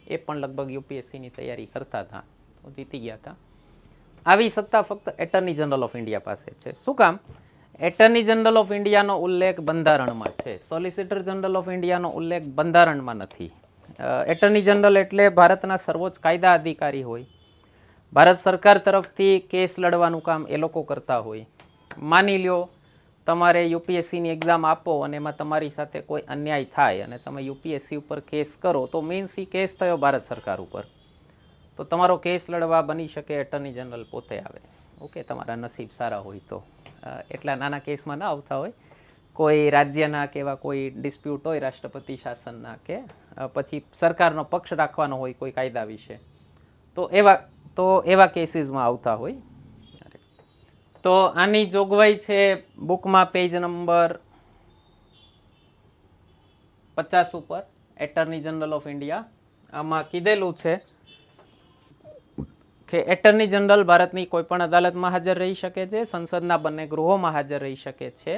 એ પણ લગભગ યુપીએસસીની તૈયારી કરતા હતા તો જીતી ગયા હતા. આવી સત્તા ફક્ત એટર્ની જનરલ ઓફ ઇન્ડિયા પાસે છે. શું કામ? એટર્ની જનરલ ઓફ ઇન્ડિયાનો ઉલ્લેખ બંધારણમાં છે, સોલિસિટર જનરલ ઓફ ઇન્ડિયાનો ઉલ્લેખ બંધારણમાં નથી. એટર્ની જનરલ એટલે ભારતના સર્વોચ્ચ કાયદા અધિકારી હોય. ભારત સરકાર તરફથી કેસ લડવાનું કામ એ લોકો કરતા હોય. માની લ્યો તમારે યુપીએસસીની એક્ઝામ આપો અને એમાં તમારી સાથે કોઈ અન્યાય થાય અને તમે યુપીએસસી ઉપર કેસ કરો તો મીન્સ એ કેસ થયો ભારત સરકાર ઉપર. તો તમારો કેસ લડવા બની શકે એટર્ની જનરલ પોતે આવે. ઓકે, તમારા નસીબ સારા હોય તો. એટલા નાના કેસમાં ના આવતા હોય, કોઈ રાજ્યના કે એવા કોઈ ડિસ્પ્યુટ હોય રાષ્ટ્રપતિ શાસનના કે પછી સરકારનો પક્ષ રાખવાનો હોય કોઈ કાયદા વિશે, તો એવા કેસીસમાં આવતા હોય. તો આની જોગવાઈ છે બુકમાં પેજ નંબર 50 ઉપર એટર્ની જનરલ ઓફ ઇન્ડિયા. આમાં કીધેલું છે કે એટર્ની જનરલ ભારતની કોઈ પણ અદાલતમાં હાજર રહી શકે છે, સંસદના બંને ગૃહોમાં હાજર રહી શકે છે,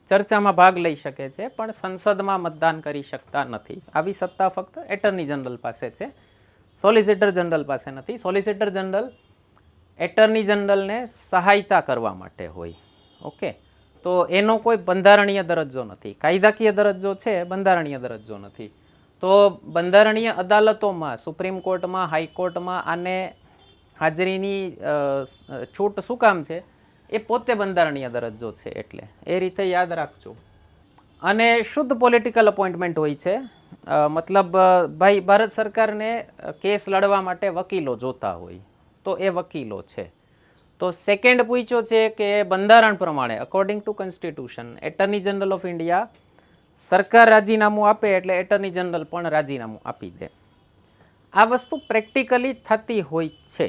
ચર્ચામાં ભાગ લઈ શકે છે, પણ સંસદમાં મતદાન કરી શકતા નથી. આવી સત્તા ફક્ત એટર્ની જનરલ પાસે છે, સોલિસિટર જનરલ પાસે નથી. સોલિસિટર જનરલ એટર્ની જનરલને સહાયતા કરવા માટે હોય. ઓકે, તો એનો કોઈ બંધારણીય દરજ્જો નથી. કાયદાકીય દરજ્જો છે, બંધારણીય દરજ્જો નથી. તો બંધારણીય અદાલતોમાં, સુપ્રીમ કોર્ટમાં, હાઈકોર્ટમાં આને હાજરીની છૂટ શું કામ છે? એ પોતે બંધારણીય દરજ્જો છે એટલે એ રીતે યાદ રાખજો. અને શુદ્ધ પોલિટિકલ અપોઇન્ટમેન્ટ હોય છે. મતલબ ભાઈ ભારત સરકારને કેસ લડવા માટે વકીલો જોતા હોય તો એ વકીલો છે. તો સેકન્ડ પૂછ્યો છે કે બંધારણ પ્રમાણે according to constitution attorney general of India સરકાર રાજીનામું આપે એટલે એટર્ની જનરલ પણ રાજીનામું આપી દે. આ વસ્તુ પ્રેક્ટિકલી થતી હોય છે.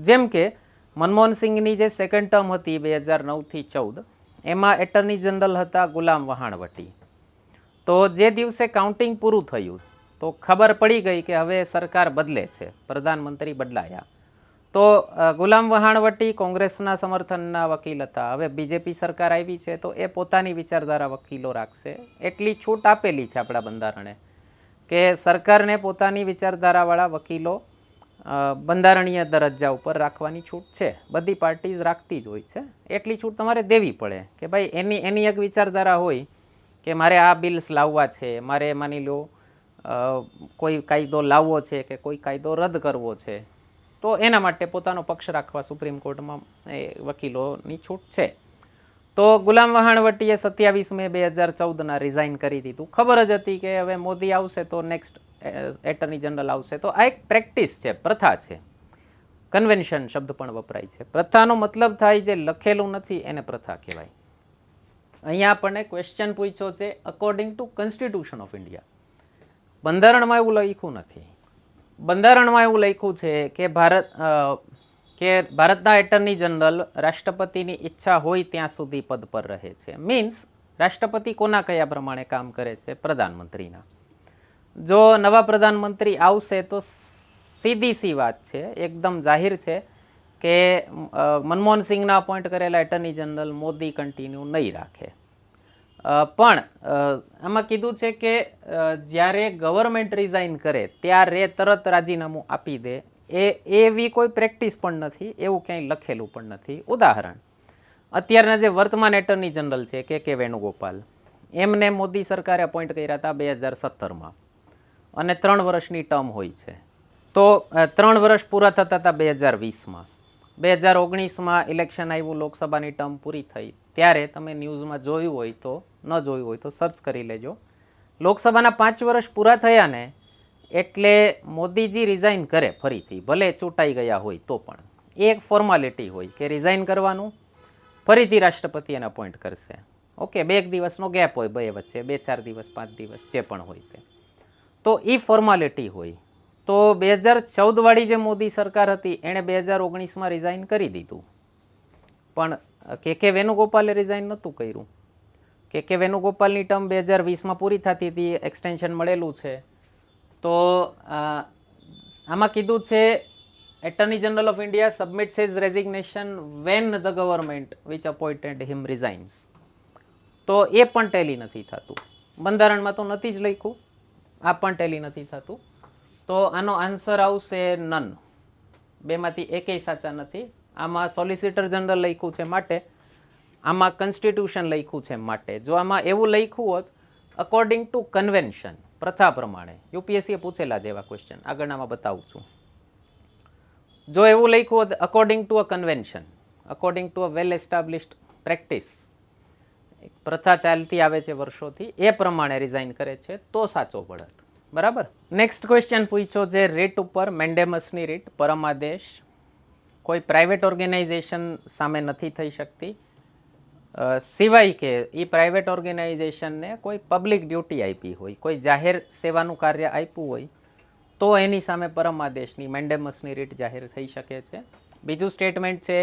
જેમ કે મનમોહન સિંઘની જે સેકન્ડ ટર્મ હતી 2009થી 14, એમાં એટર્ની જનરલ હતા ગુલામ વહાણવટી. તો જે દિવસે કાઉન્ટિંગ પૂરું થયું તો ખબર પડી ગઈ કે હવે સરકાર બદલે છે, પ્રધાનમંત્રી બદલાયા. તો ગુલામ વહાણવટી કોંગ્રેસના સમર્થનના વકીલ હતા. હવે બીજેપી સરકાર આવી છે તો એ પોતાની વિચારધારા વકીલો રાખશે. એટલી છૂટ આપેલી છે આપણા બંધારણે કે સરકારને પોતાની વિચારધારાવાળા વકીલો બંધારણીય દરજ્જા ઉપર રાખવાની છૂટ છે. બધી પાર્ટીઝ રાખતી જ હોય છે. એટલી છૂટ તમારે દેવી પડે કે ભાઈ એની એક વિચારધારા હોય કે મારે આ બિલ્સ લાવવા છે, મારે માની લો કોઈ કાયદો લાવવો છે કે કોઈ કાયદો રદ કરવો છે, તો એના માટે પોતાનો પક્ષ રાખવા સુપ્રીમ કોર્ટમાં એ વકીલોની છૂટ છે. તો ગુલામ વહાણવટીએ 27 મે 2014 રિઝાઇન કરી દીધું. ખબર જ હતી કે હવે મોદી આવશે તો નેક્સ્ટ એટર્ની જનરલ આવશે. તો આ એક પ્રેક્ટિસ છે, પ્રથા છે. કન્વેન્શન શબ્દ પણ વપરાય છે. પ્રથાનો મતલબ થાય જે લખેલું નથી એને પ્રથા કહેવાય. અહીંયા આપણને ક્વેશ્ચન પૂછ્યો છે according to constitution of India. બંધારણમાં એવું લખ્યું નથી. બંધારણમાં એવું લખ્યું છે કે ભારતના એટર્ની જનરલ રાષ્ટ્રપતિની ઈચ્છા હોય ત્યાં સુધી પદ પર રહે છે. મીન્સ રાષ્ટ્રપતિ કોના કયા પ્રમાણે કામ કરે છે? પ્રધાનમંત્રીના. જો નવા પ્રધાનમંત્રી આવશે તો સીધી સી વાત છે, એકદમ જાહેર છે કે મનમોહન સિંઘના અપોઇન્ટ કરેલા એટર્ની જનરલ મોદી કન્ટિન્યુ નહીં રાખે. પણ આમાં કીધું છે કે જ્યારે ગવર્મેન્ટ રિઝાઇન કરે ત્યારે તરત રાજીનામું આપી દે. એવી કોઈ પ્રેક્ટિસ પણ નથી, એવું ક્યાંય લખેલું પણ નથી. ઉદાહરણ, અત્યારના જે વર્તમાન એટર્ની જનરલ છે કે વેણુગોપાલ, એમને મોદી સરકારે અપોઇન્ટ કર્યા હતા 2017માં અને 3 વર્ષની ટર્મ હોય છે. તો 3 વર્ષ પૂરા થતા હતા 2020માં. 2019માં ઇલેક્શન આવ્યું, લોકસભાની ટર્મ પૂરી થઈ. ત્યારે તમે ન્યૂઝમાં જોયું હોય તો, ન જોયું હોય તો સર્ચ કરી લેજો. લોકસભાના 5 વર્ષ પૂરા થયા ને એટલે મોદીજી રિઝાઇન કરે ફરીથી, ભલે ચૂંટાઈ ગયા હોય તો પણ. એ એક ફોર્માલિટી હોય કે રિઝાઇન કરવાનું, ફરીથી રાષ્ટ્રપતિ એને અપોઇન્ટ કરશે. ઓકે, 2 દિવસનો ગેપ હોય બે વચ્ચે, 2-4 દિવસ 5 દિવસ જે પણ હોય તે, તો એ ફોર્માલિટી હોય. તો 2014 વાળી જે મોદી સરકાર હતી એણે 2019માં રિઝાઇન કરી દીધું, પણ કે વેણુગોપાલે રિઝાઇન નહોતું કર્યું. કે વેણુગોપાલની ટર્મ 2020માં પૂરી થતી હતી, એક્સટેન્શન મળેલું છે. તો આમાં કીધું છે attorney general of India submits his resignation when the government which appointed him resigns. તો એ પણ ટેલી નથી થતું, બંધારણમાં તો નથી જ લખ્યું, આ પણ ટેલી નથી થતું. તો આનો આન્સર આવશે નન, બેમાંથી એકેય સાચા નથી. આમાં સોલિસિટર જનરલ લખ્યું છે માટે, આમાં કોન્સ્ટિટ્યુશન લખ્યું છે માટે. જો આમાં એવું લખ્યું હોત અકોર્ડિંગ ટુ કન્વેન્શન, પ્રથા પ્રમાણે, યુપીએસસીએ પૂછેલા જેવા ક્વેશ્ચન આગળનામાં બતાવું છું. જો એવું લખ્યું હોત according to a convention, according to a well established practice, પ્રથા ચાલતી આવે છે વર્ષોથી, એ પ્રમાણે રિઝાઇન કરે છે તો સાચો પડત. બરાબર. નેક્સ્ટ ક્વેશ્ચન પૂછ્યો છે રીટ ઉપર, મેન્ડેમસની રીટ, પરમાદેશ કોઈ પ્રાઇવેટ ઓર્ગેનાઇઝેશન સામે નથી થઈ શકતી, સિવાય કે એ પ્રાઇવેટ ઓર્ગેનાઇઝેશનને કોઈ પબ્લિક ડ્યુટી આપી હોય, કોઈ જાહેર સેવાનું કાર્ય આપ્યું હોય, તો એની સામે પરમાદેશની મેન્ડેમસની રીટ જાહેર થઈ શકે છે. બીજું સ્ટેટમેન્ટ છે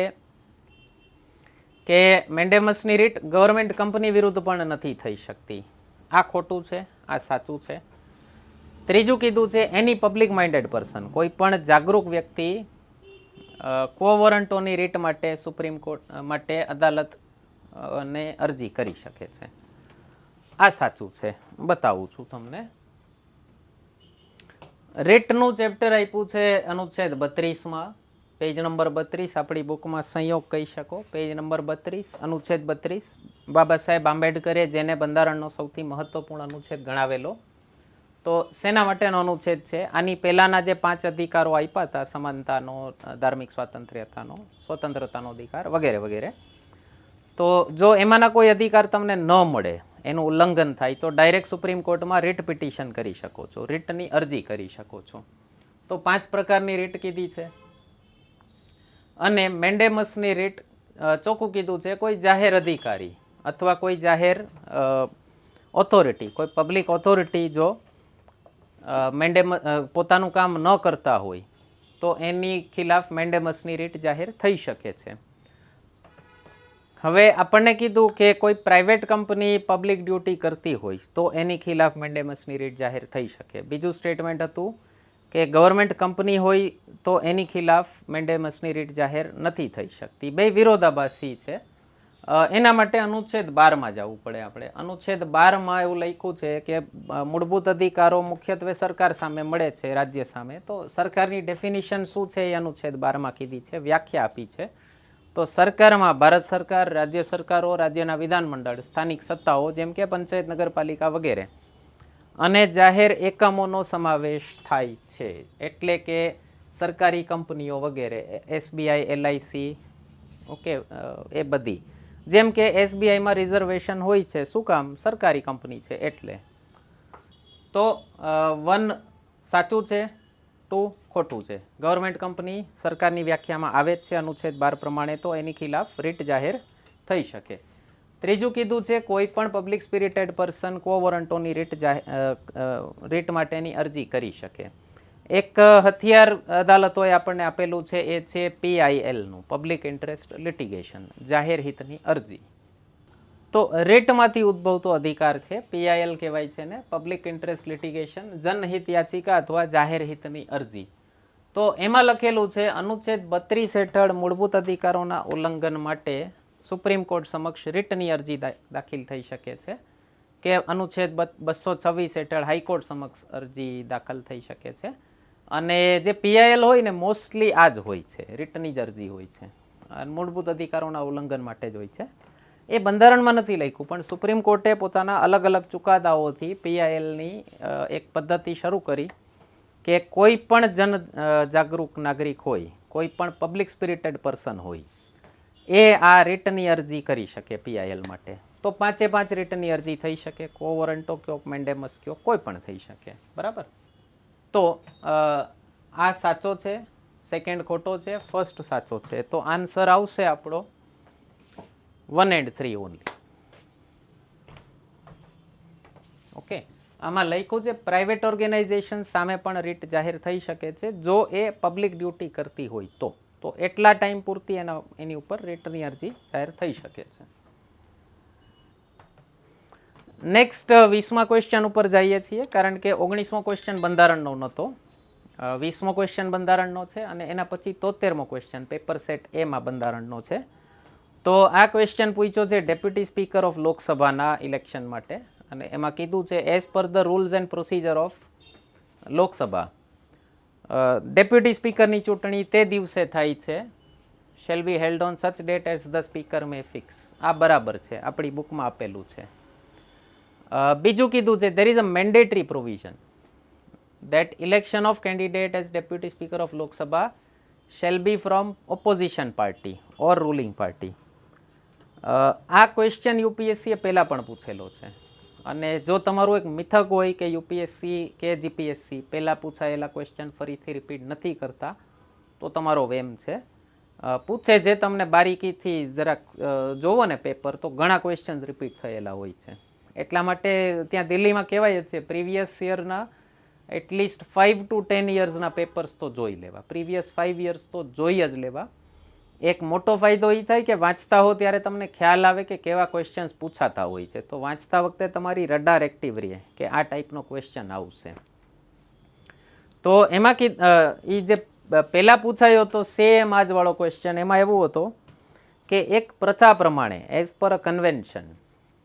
કે મેન્ડેમસની રીટ ગવર્મેન્ટ કંપની વિરુદ્ધ પણ નથી થઈ શકતી. આ ખોટું છે, આ સાચું છે. ત્રીજું કીધું છે એની પબ્લિક માઇન્ડેડ પર્સન, કોઈ પણ જાગૃત વ્યક્તિ કોવોરન્ટોની રીટ માટે સુપ્રીમ કોર્ટ માટે અદાલત ને અરજી કરી શકે છે. આ સાચું છે, બતાવું છું તમને. રીટનું ચેપ્ટર આપ્યું છે અનુચ્છેદ 32માં, પેજ નંબર 32, આપણી બુકમાં સંયોગ કહી શકો, પેજ નંબર 32, અનુચ્છેદ 32. બાબા સાહેબ આંબેડકરે જેને બંધારણનો સૌથી મહત્વપૂર્ણ અનુચ્છેદ ગણાવેલો, તો શેના માટેનો અનુચ્છેદ છે? આની પહેલાના જે 5 અધિકારો આપ્યા હતા, સમાનતાનો, ધાર્મિક સ્વાતંત્ર્યતાનો, સ્વતંત્રતાનો અધિકાર વગેરે વગેરે, તો જો એમાંના કોઈ અધિકાર તમને ન મળે, એનું ઉલ્લંઘન થાય, તો ડાયરેક્ટ સુપ્રીમ કોર્ટમાં રીટ પિટિશન કરી શકો છો, રીટની અરજી કરી શકો છો. તો 5 પ્રકારની રીટ કીધી છે. અને મેન્ડેમસની રીટ ચોખ્ખું કીધું છે કોઈ જાહેર અધિકારી અથવા કોઈ જાહેર ઓથોરિટી, કોઈ પબ્લિક ઓથોરિટી જો પોતાનું કામ ન કરતા હોય તો એની ખિલાફ મેન્ડેમસની રીટ જાહેર થઈ શકે છે. હવે આપણને કીધું કે કોઈ પ્રાઇવેટ કંપની પબ્લિક ડ્યુટી કરતી હોય તો એની ખિલાફ મેન્ડેમસની રીટ જાહેર થઈ શકે. બીજું સ્ટેટમેન્ટ હતું કે ગવર્મેન્ટ કંપની હોય તો એની ખિલાફ મેન્ડેમસની રીટ જાહેર નથી થઈ શકતી. બે વિરોધાભાસી છે. એના માટે અનુચ્છેદ 12માં જવું પડે આપણે. અનુચ્છેદ 12માં એવું લખ્યું છે કે મૂળભૂત અધિકારો મુખ્યત્વે સરકાર સામે મળે છે, રાજ્ય સામે. તો સરકારની ડેફિનિશન શું છે એ અનુચ્છેદ 12માં કીધી છે, વ્યાખ્યા આપી છે. તો સરકારમાં ભારત સરકાર, રાજ્ય સરકારો, રાજ્યના વિધાનમંડળ, સ્થાનિક સત્તાઓ જેમ કે પંચાયત, નગરપાલિકા વગેરે, અને જાહેર એકમોનો સમાવેશ થાય છે. એટલે કે સરકારી કંપનીઓ વગેરે, એસબીઆઈ, એલઆઈસી, ઓકે, એ બધી. જેમ કે એસબીઆઈમાં રિઝર્વેશન હોય છે, શું કામ? સરકારી કંપની છે એટલે. તો 1 સાચું છે, 2 ખોટું છે. ગવર્મેન્ટ કંપની સરકારની વ્યાખ્યામાં આવે જ છે અનુચ્છેદ 12 પ્રમાણે, તો એની ખિલાફ રીટ જાહેર થઈ શકે. ત્રીજું કીધું છે કોઈ પણ પબ્લિક સ્પિરિટેડ પર્સન કોવોરન્ટોની રીટ માટેની અરજી કરી શકે. એક હથિયાર અદાલતોએ આપણને આપેલું છે એ છે પીઆઈએલનું, પબ્લિક ઇન્ટરેસ્ટ લિટિગેશન, જાહેર હિતની અરજી. તો રીટમાંથી ઉદ્ભવતો અધિકાર છે, પીઆઈએલ કહેવાય છે ને, પબ્લિક ઇન્ટરેસ્ટ લિટિગેશન, જનહિત યાચિકા અથવા જાહેર હિતની અરજી. તો એમાં લખેલું છે અનુચ્છેદ 32 હેઠળ મૂળભૂત અધિકારોના ઉલ્લંઘન માટે સુપ્રીમ કોર્ટ સમક્ષ રીટની અરજી દાખલ થઈ શકે છે, કે અનુચ્છેદ 226 હેઠળ હાઈકોર્ટ સમક્ષ અરજી દાખલ થઈ શકે છે. અને જે પીઆઈએલ હોય ને મોસ્ટલી આ જ હોય છે, રીટની જ અરજી હોય છે, મૂળભૂત અધિકારોના ઉલ્લંઘન માટે જ હોય છે. એ બંધારણમાં નથી લખ્યું, પણ સુપ્રીમ કોર્ટે પોતાના અલગ અલગ ચુકાદાઓથી પીઆઈએલની એક પદ્ધતિ શરૂ કરી કે કોઈ પણ જન જાગૃત નાગરિક હોય, કોઈ પણ પબ્લિક સ્પિરિટેડ પર્સન હોય, એ આ રીટની અરજી કરી શકે પીઆઈએલ માટે. તો 5 રીટની અરજી થઈ શકે, કોવોરન્ટો કયો, મેન્ડેમસ કયો, કોઈ પણ થઈ શકે. બરાબર. તો આ સાચો છે, સેકન્ડ ખોટો છે, ફર્સ્ટ સાચો છે. તો આન્સર આવશે આપણો 1 and 3 ઓનલી. ઓકે, આમાં લખ્યું છે પ્રાઇવેટ ઓર્ગેનાઇઝેશન સામે પણ રીટ જાહેર થઈ શકે છે જો એ પબ્લિક ડ્યુટી કરતી હોય તો એટલા ટાઈમ પૂરતી એની ઉપર રીટની અરજી જાહેર થઈ શકે છે. નેક્સ્ટ 20મા ક્વેશ્ચન ઉપર જઈએ છીએ, કારણ કે 19મો ક્વેશ્ચન બંધારણનો નહોતો, 20મો ક્વેશ્ચન બંધારણનો છે અને એના પછી 73મો ક્વેશ્ચન પેપર સેટ એમાં બંધારણનો છે. તો આ ક્વેશ્ચન પૂછ્યો છે ડેપ્યુટી સ્પીકર ઓફ લોકસભાના ઇલેક્શન માટે, અને એમાં કીધું છે as per the rules and procedure of Lok Sabha deputy સ્પીકરની ચૂંટણી તે દિવસે થાય છે shall be held on such date as the speaker may fix. આ બરાબર છે, આપણી બુકમાં આપેલું છે. બીજું કીધું છે there is a mandatory provision that election of candidate as deputy speaker of Lok Sabha shall be from opposition party or ruling party. આ ક્વેશ્ચન યુપીએસસીએ પહેલાં પણ પૂછેલો છે, અને જો તમારું એક મિથક હોય કે યુપીએસસી કે જીપીએસસી પહેલાં પૂછાયેલા ક્વેશ્ચન ફરીથી રિપીટ નથી કરતા તો તમારો વેમ છે. પૂછે જે તમને બારીકીથી જરાક જોવો ને પેપર તો ઘણા ક્વેશ્ચન રિપીટ થયેલા હોય છે. એટલા માટે ત્યાં દિલ્હીમાં કહેવાય જ છે પ્રીવિયસ યરના એટલીસ્ટ 5 to 10 યર્સના પેપર્સ તો જોઈ લેવા, પ્રીવિયસ 5 યર્સ તો જોઈ જ લેવા. એક મોટો ફાયદો એ થાય કે વાંચતા હો ત્યારે તમને ખ્યાલ આવે કે કેવા ક્વેશ્ચન્સ પૂછાતા હોય છે, તો વાંચતા વખતે તમારી રડાર એક્ટિવ રહે કે આ ટાઈપનો ક્વેશ્ચન આવશે. તો એમાં એ જે પહેલાં પૂછાયો હતો સેમ આજ વાળો ક્વેશ્ચન, એમાં એવું હતો કે એક પ્રથા પ્રમાણે એઝ પર અ કન્વેન્શન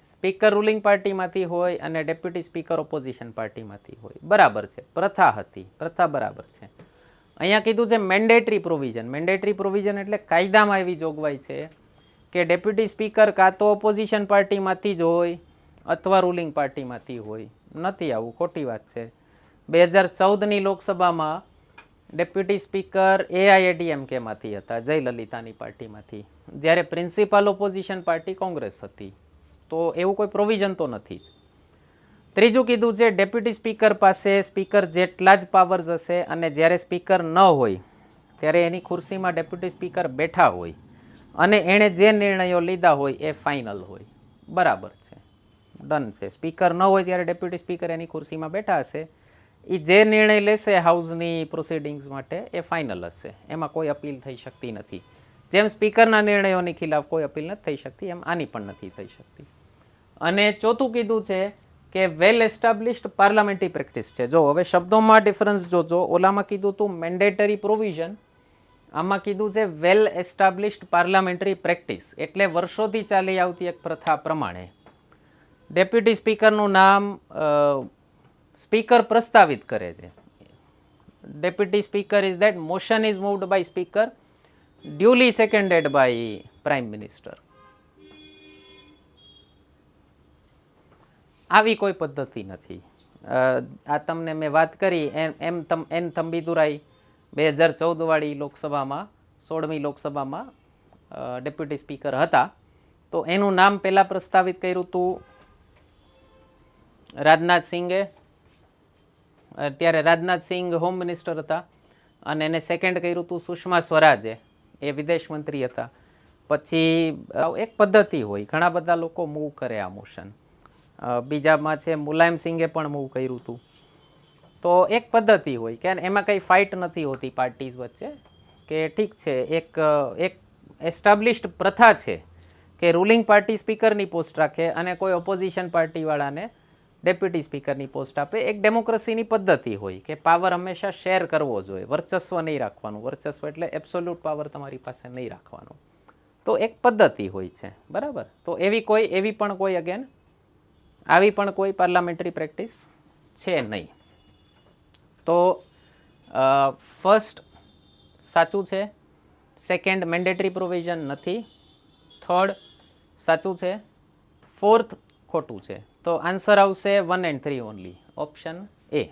સ્પીકર રૂલિંગ પાર્ટીમાંથી હોય અને ડેપ્યુટી સ્પીકર ઓપોઝિશન પાર્ટીમાંથી હોય. બરાબર છે, પ્રથા હતી, પ્રથા બરાબર છે. અહીંયા કીધું છે મેન્ડેટરી પ્રોવિઝન. મેન્ડેટરી પ્રોવિઝન એટલે કાયદામાં એવી જોગવાઈ છે કે ડેપ્યુટી સ્પીકર કાં તો ઓપોઝિશન પાર્ટીમાંથી જ હોય અથવા રૂલિંગ પાર્ટીમાંથી હોય. નથી આવું, ખોટી વાત છે. 2014ની લોકસભામાં ડેપ્યુટી સ્પીકર એઆઈએડીએમકેમાંથી હતા, જયલલિતાની પાર્ટીમાંથી, જ્યારે પ્રિન્સિપાલ ઓપોઝિશન પાર્ટી કોંગ્રેસ હતી. તો એવું કોઈ પ્રોવિઝન તો નથી જ. ત્રીજું કીધું છે ડેપ્યુટી સ્પીકર પાસે સ્પીકર જેટલા જ પાવર્સ હશે અને જ્યારે સ્પીકર ન હોય ત્યારે એની ખુરશીમાં ડેપ્યુટી સ્પીકર બેઠા હોય અને એણે જે નિર્ણયો લીધા હોય એ ફાઇનલ હોય. બરાબર છે, ડન છે. સ્પીકર ન હોય ત્યારે ડેપ્યુટી સ્પીકર એની ખુરશીમાં બેઠા હશે, એ જે નિર્ણય લેશે હાઉસની પ્રોસિડિંગ્સ માટે એ ફાઇનલ હશે, એમાં કોઈ અપીલ થઈ શકતી નથી. જેમ સ્પીકરના નિર્ણયોની ખિલાફ કોઈ અપીલ નથી થઈ શકતી એમ આની પણ નથી થઈ શકતી. અને ચોથું કીધું છે કે વેલ એસ્ટાબ્લિશ્ડ પાર્લામેન્ટરી પ્રેક્ટિસ છે. જો હવે શબ્દોમાં ડિફરન્સ જોજો, ઓલામાં કીધું હતું મેન્ડેટરી પ્રોવિઝન, આમાં કીધું છે વેલ એસ્ટાબ્લિશ્ડ પાર્લામેન્ટરી પ્રેક્ટિસ, એટલે વર્ષોથી ચાલી આવતી એક પ્રથા પ્રમાણે ડેપ્યુટી સ્પીકરનું નામ સ્પીકર પ્રસ્તાવિત કરે છે. Deputy speaker is that motion is moved by speaker duly seconded by prime minister. આવી કોઈ પદ્ધતિ નથી. આ તમને મેં વાત કરી એન થંબીદુરાઈ 2014 વાળી લોકસભામાં 16મી લોકસભામાં ડેપ્યુટી સ્પીકર હતા, તો એનું નામ પહેલાં પ્રસ્તાવિત કર્યું હતું રાજનાથ સિંઘે. ત્યારે રાજનાથ સિંઘ હોમ મિનિસ્ટર હતા, અને એને સેકન્ડ કર્યું હતું સુષ્મા સ્વરાજે, એ વિદેશ મંત્રી હતા. પછી એક પદ્ધતિ હોય, ઘણા બધા લોકો મૂવ કરે આ મોશન. બીજામાં છે મુલાયમ સિંઘે પણ મૂવ કર્યું હતું. તો એક પદ્ધતિ હોય કે એમાં કંઈ ફાઇટ નથી હોતી પાર્ટીઝ વચ્ચે, કે ઠીક છે એક એસ્ટાબ્લિશ્ડ પ્રથા છે કે રૂલિંગ પાર્ટી સ્પીકરની પોસ્ટ રાખે અને કોઈ ઓપોઝિશન પાર્ટીવાળાને ડેપ્યુટી સ્પીકરની પોસ્ટ આપે. એક ડેમોક્રેસીની પદ્ધતિ હોય કે પાવર હંમેશા શેર કરવો જોઈએ, વર્ચસ્વ નહીં રાખવાનું. વર્ચસ્વ એટલે એબ્સોલ્યુટ પાવર તમારી પાસે નહીં રાખવાનો. તો એક પદ્ધતિ હોય છે, બરાબર. તો આવી પણ કોઈ પાર્લામેન્ટરી પ્રેક્ટિસ છે નહીં. તો ફર્સ્ટ સાચું છે, સેકન્ડ મેન્ડેટરી પ્રોવિઝન નથી, થર્ડ સાચું છે, ફોર્થ ખોટું છે. તો આન્સર આવશે 1 and 3 ઓનલી, ઓપ્શન એ.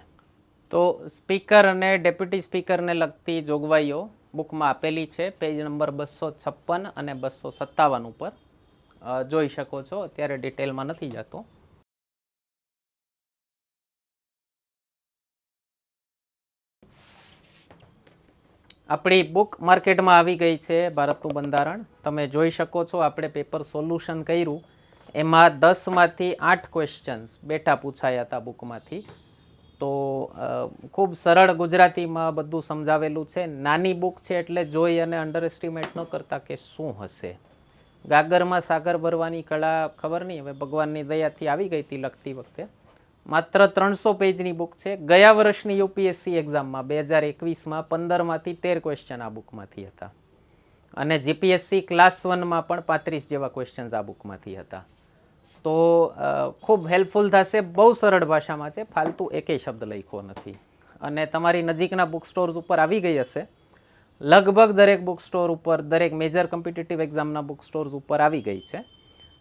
તો સ્પીકર અને ડેપ્યુટી સ્પીકરને લગતી જોગવાઈઓ બુકમાં આપેલી છે, પેજ નંબર 256 અને 257 ઉપર જોઈ શકો છો. અત્યારે ડિટેલમાં નથી જતો. આપણી બુક માર્કેટમાં આવી ગઈ છે, ભારતનું બંધારણ. તમે જોઈ શકો છો આપણે પેપર સોલ્યુશન કર્યું એમાં 10માંથી 8 ક્વેશ્ચન્સ બેઠા પૂછાયા હતા બુકમાંથી. તો ખૂબ સરળ ગુજરાતીમાં બધું સમજાવેલું છે. નાની બુક છે એટલે જોઈ અને અંડર એસ્ટિમેટ ન કરતા કે શું હશે. ગાગરમાં સાગર ભરવાની કળા ખબર નહીં, હવે ભગવાનની દયાથી આવી ગઈ હતી લખતી વખતે. માત્ર 300 પેજની બુક છે. ગયા વર્ષની યુપીએસસી એક્ઝામમાં 2021માં 15માંથી 13 ક્વેશ્ચન આ બુકમાંથી હતા અને જીપીએસસી ક્લાસ 1માં પણ 35 જેવા ક્વેશ્ચન્સ આ બુકમાંથી હતા. તો ખૂબ હેલ્પફુલ થશે. બહુ સરળ ભાષામાં છે, ફાલતુ એકેય શબ્દ લખ્યો નથી અને તમારી નજીકના બુક સ્ટોર્સ ઉપર આવી ગઈ હશે. લગભગ દરેક બુક સ્ટોર ઉપર, દરેક મેજર કોમ્પિટિટિવ એક્ઝામના બુક સ્ટોર્સ ઉપર આવી ગઈ છે.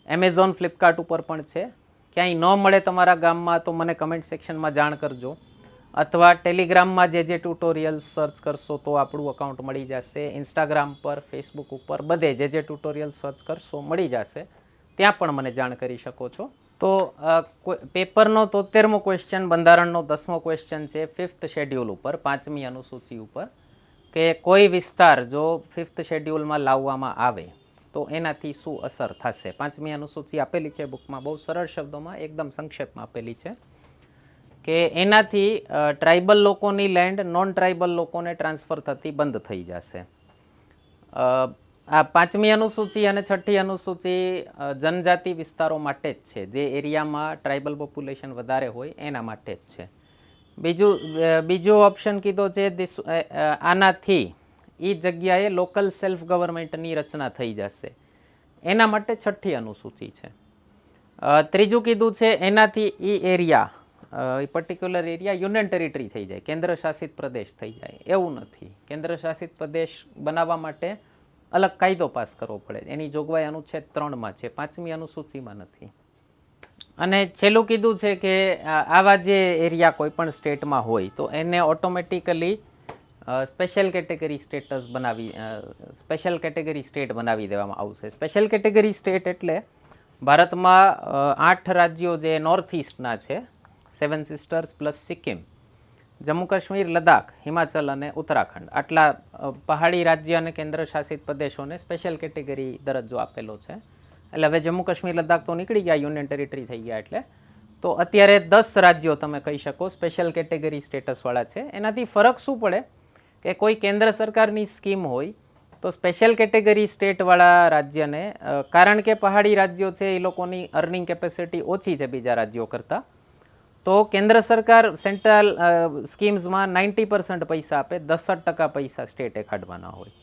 એમેઝોન, ફ્લિપકાર્ટ ઉપર પણ છે. ક્યાંય ન મળે તમારા ગામમાં તો મને કમેન્ટ સેક્શનમાં જાણ કરજો, અથવા ટેલિગ્રામમાં જે ટ્યુટોરિયલ્સ સર્ચ કરશો તો આપણું અકાઉન્ટ મળી જશે. ઇન્સ્ટાગ્રામ પર, ફેસબુક ઉપર બધે જે ટ્યુટોરિયલ સર્ચ કરશો મળી જશે, ત્યાં પણ મને જાણ કરી શકો છો. તો પેપરનો 73મો ક્વેશ્ચન, બંધારણનો 10મો ક્વેશ્ચન છે 5th શેડ્યુલ ઉપર, 5મી અનુસૂચિ ઉપર, કે કોઈ વિસ્તાર જો 5th શેડ્યુલમાં લાવવામાં આવે તો એનાથી શું અસર થશે. 5મી અનુસૂચિ આપેલી છે બુકમાં, બહુ સરળ શબ્દોમાં, એકદમ સંક્ષેપમાં આપેલી છે કે એનાથી ટ્રાઇબલ લોકોની લેન્ડ નોન ટ્રાઇબલ લોકોને ટ્રાન્સફર થતી બંધ થઈ જશે. આ 5મી અનુસૂચિ અને 6ઠ્ઠી અનુસૂચિ જનજાતિ વિસ્તારો માટે જ છે, જે એરિયામાં ટ્રાઇબલ પોપ્યુલેશન વધારે હોય એના માટે જ છે. બીજો ઓપ્શન કીધો છે આનાથી એ જગ્યાએ લોકલ સેલ્ફ ગવર્મેન્ટની રચના થઈ જશે, એના માટે 6ઠ્ઠી અનુસૂચિ છે. ત્રીજું કીધું છે એનાથી એ એરિયા, એ પર્ટિક્યુલર એરિયા યુનિયન ટેરિટરી થઈ જાય, કેન્દ્ર શાસિત પ્રદેશ થઈ જાય. એવું નથી. કેન્દ્ર શાસિત પ્રદેશ બનાવવા માટે અલગ કાયદો પાસ કરવો પડે, એની જોગવાઈ અનુચ્છેદ 3માં છે, 5મી અનુસૂચિમાં નથી. અને છેલ્લું કીધું છે કે આવા જે એરિયા કોઈ પણ સ્ટેટમાં હોય તો એને automatically special category status special category state બનાવી દેવામાં આવશે. સ્પેશિયલ કેટેગરી સ્ટેટ એટલે ભારતમાં 8 રાજ્યો જે નોર્થ ઇસ્ટના છે, 7 સિસ્ટર્સ પ્લસ સિક્કિમ, જમ્મુ કાશ્મીર, લદ્દાખ, હિમાચલ અને ઉત્તરાખંડ, આટલા પહાડી રાજ્ય અને કેન્દ્ર શાસિત પ્રદેશોને સ્પેશિયલ કેટેગરી દરજ્જો આપેલો છે. એટલે હવે જમ્મુ કાશ્મીર, લદ્દાખ તો નીકળી ગયા, યુનિયન ટેરિટરી થઈ ગયા. એટલે તો અત્યારે 10 રાજ્યો તમે કહી શકો સ્પેશિયલ કેટેગરી સ્ટેટસવાળા છે. એનાથી ફરક શું પડે કે કોઈ કેન્દ્ર સરકારની સ્કીમ હોય તો સ્પેશિયલ કેટેગરી સ્ટેટવાળા રાજ્યને, કારણ કે પહાડી રાજ્યો છે એ લોકોની અર્નિંગ કેપેસિટી ઓછી છે બીજા રાજ્યો કરતાં, તો કેન્દ્ર સરકાર સેન્ટ્રલ સ્કીમ્સમાં 90% પૈસા આપે, 10% પૈસા સ્ટેટે કાઢવાના હોય.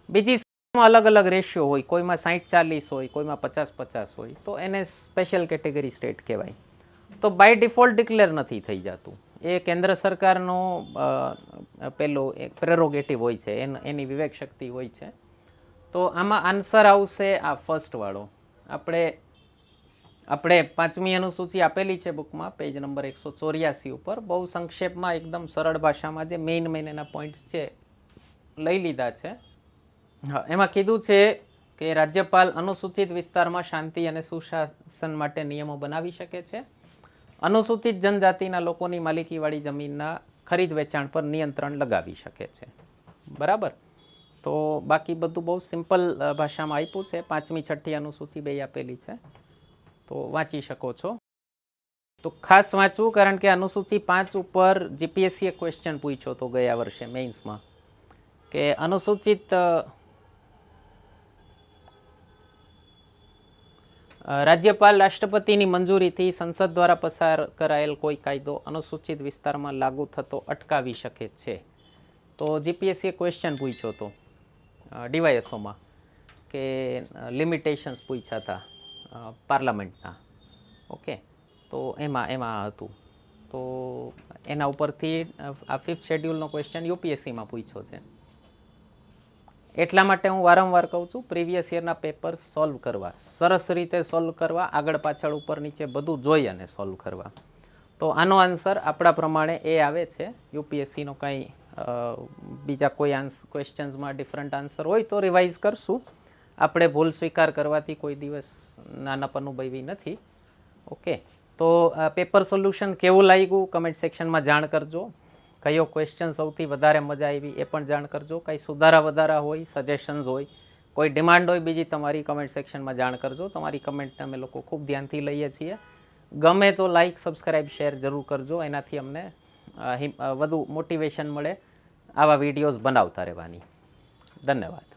બીજી સ્કીમમાં અલગ અલગ રેશિયો હોય, કોઈમાં 60-40 હોય, કોઈમાં 50-50 હોય, તો એને સ્પેશિયલ કેટેગરી સ્ટેટ કહેવાય. તો બાય ડિફોલ્ટ ડિક્લેર નથી થઈ જતું. એ કેન્દ્ર સરકારનો પેલો એક પ્રેરોગેટિવ હોય છે, એની વિવેક શક્તિ હોય છે. તો આમાં આન્સર આવશે આ ફર્સ્ટવાળો. આપણે 5મી અનુસૂચિ આપેલી છે બુકમાં, પેજ નંબર 184 ઉપર. બહુ સંક્ષેપમાં, એકદમ સરળ ભાષામાં જે મેઇન એના પોઈન્ટ્સ છે લઈ લીધા છે. હા, એમાં કીધું છે કે રાજ્યપાલ અનુસૂચિત વિસ્તારમાં શાંતિ અને સુશાસન માટે નિયમો બનાવી શકે છે. અનુસૂચિત જનજાતિના લોકોની માલિકીવાળી જમીનના ખરીદ વેચાણ પર નિયંત્રણ લગાવી શકે છે. બરાબર. તો બાકી બધું બહુ સિમ્પલ ભાષામાં આપ્યું છે. 5મી 6ઠ્ઠી અનુસૂચિ બે આપેલી છે, તો વાંચી શકો છો. તો ખાસ વાંચવું, કારણ કે અનુસૂચિ 5 ઉપર જીપીએસસીએ ક્વેશ્ચન પૂછ્યો હતો ગયા વર્ષે મેઇન્સમાં, કે અનુસૂચિત રાજ્યપાલ રાષ્ટ્રપતિની મંજૂરીથી સંસદ દ્વારા પસાર કરાયેલ કોઈ કાયદો અનુસૂચિત વિસ્તારમાં લાગુ થતો અટકાવી શકે છે. તો જીપીએસસીએ ક્વેશ્ચન પૂછ્યો હતો ડીવાયએસઓમાં, કે લિમિટેશન્સ પૂછ્યા હતા પાર્લામેન્ટના. ઓકે, તો એમાં હતું. તો એના ઉપરથી આ 5th શેડ્યુલનો ક્વેશ્ચન યુપીએસસીમાં પૂછ્યો છે. એટલા માટે હું વારંવાર કહું છું, પ્રીવિયસ યરના પેપર સોલ્વ કરવા, સરસ રીતે સોલ્વ કરવા, આગળ પાછળ ઉપર નીચે બધું જોઈ અને સોલ્વ કરવા. તો આનો આન્સર આપણા પ્રમાણે એ આવે છે. યુપીએસસીનો કાંઈ બીજા કોઈ ક્વેશ્ચન્સમાં ડિફરન્ટ આન્સર હોય તો રિવાઇઝ કરશું. આપણે ભૂલ સ્વીકાર કરવાથી કોઈ દિવસ નાનપ અનુભવી નથી. ઓકે, તો પેપર સોલ્યુશન કેવું લાગ્યું કમેન્ટ સેક્શનમાં જાણ કરજો. કયો ક્વેશ્ચન સૌથી વધારે મજા આવી એ પણ જાણ કરજો. કાંઈ સુધારા વધારા હોય, સજેશન્સ હોય કોઈ ડિમાન્ડ હોય બીજી તમારી કમેન્ટ સેક્શનમાં જાણ કરજો. તમારી કમેન્ટને અમે લોકો ખૂબ ધ્યાનથી લઈએ છીએ. ગમે તો લાઇક, સબસ્ક્રાઈબ, શેર જરૂર કરજો. એનાથી અમને વધુ મોટિવેશન મળે આવા વિડીયોઝ બનાવતા રહેવાની. ધન્યવાદ.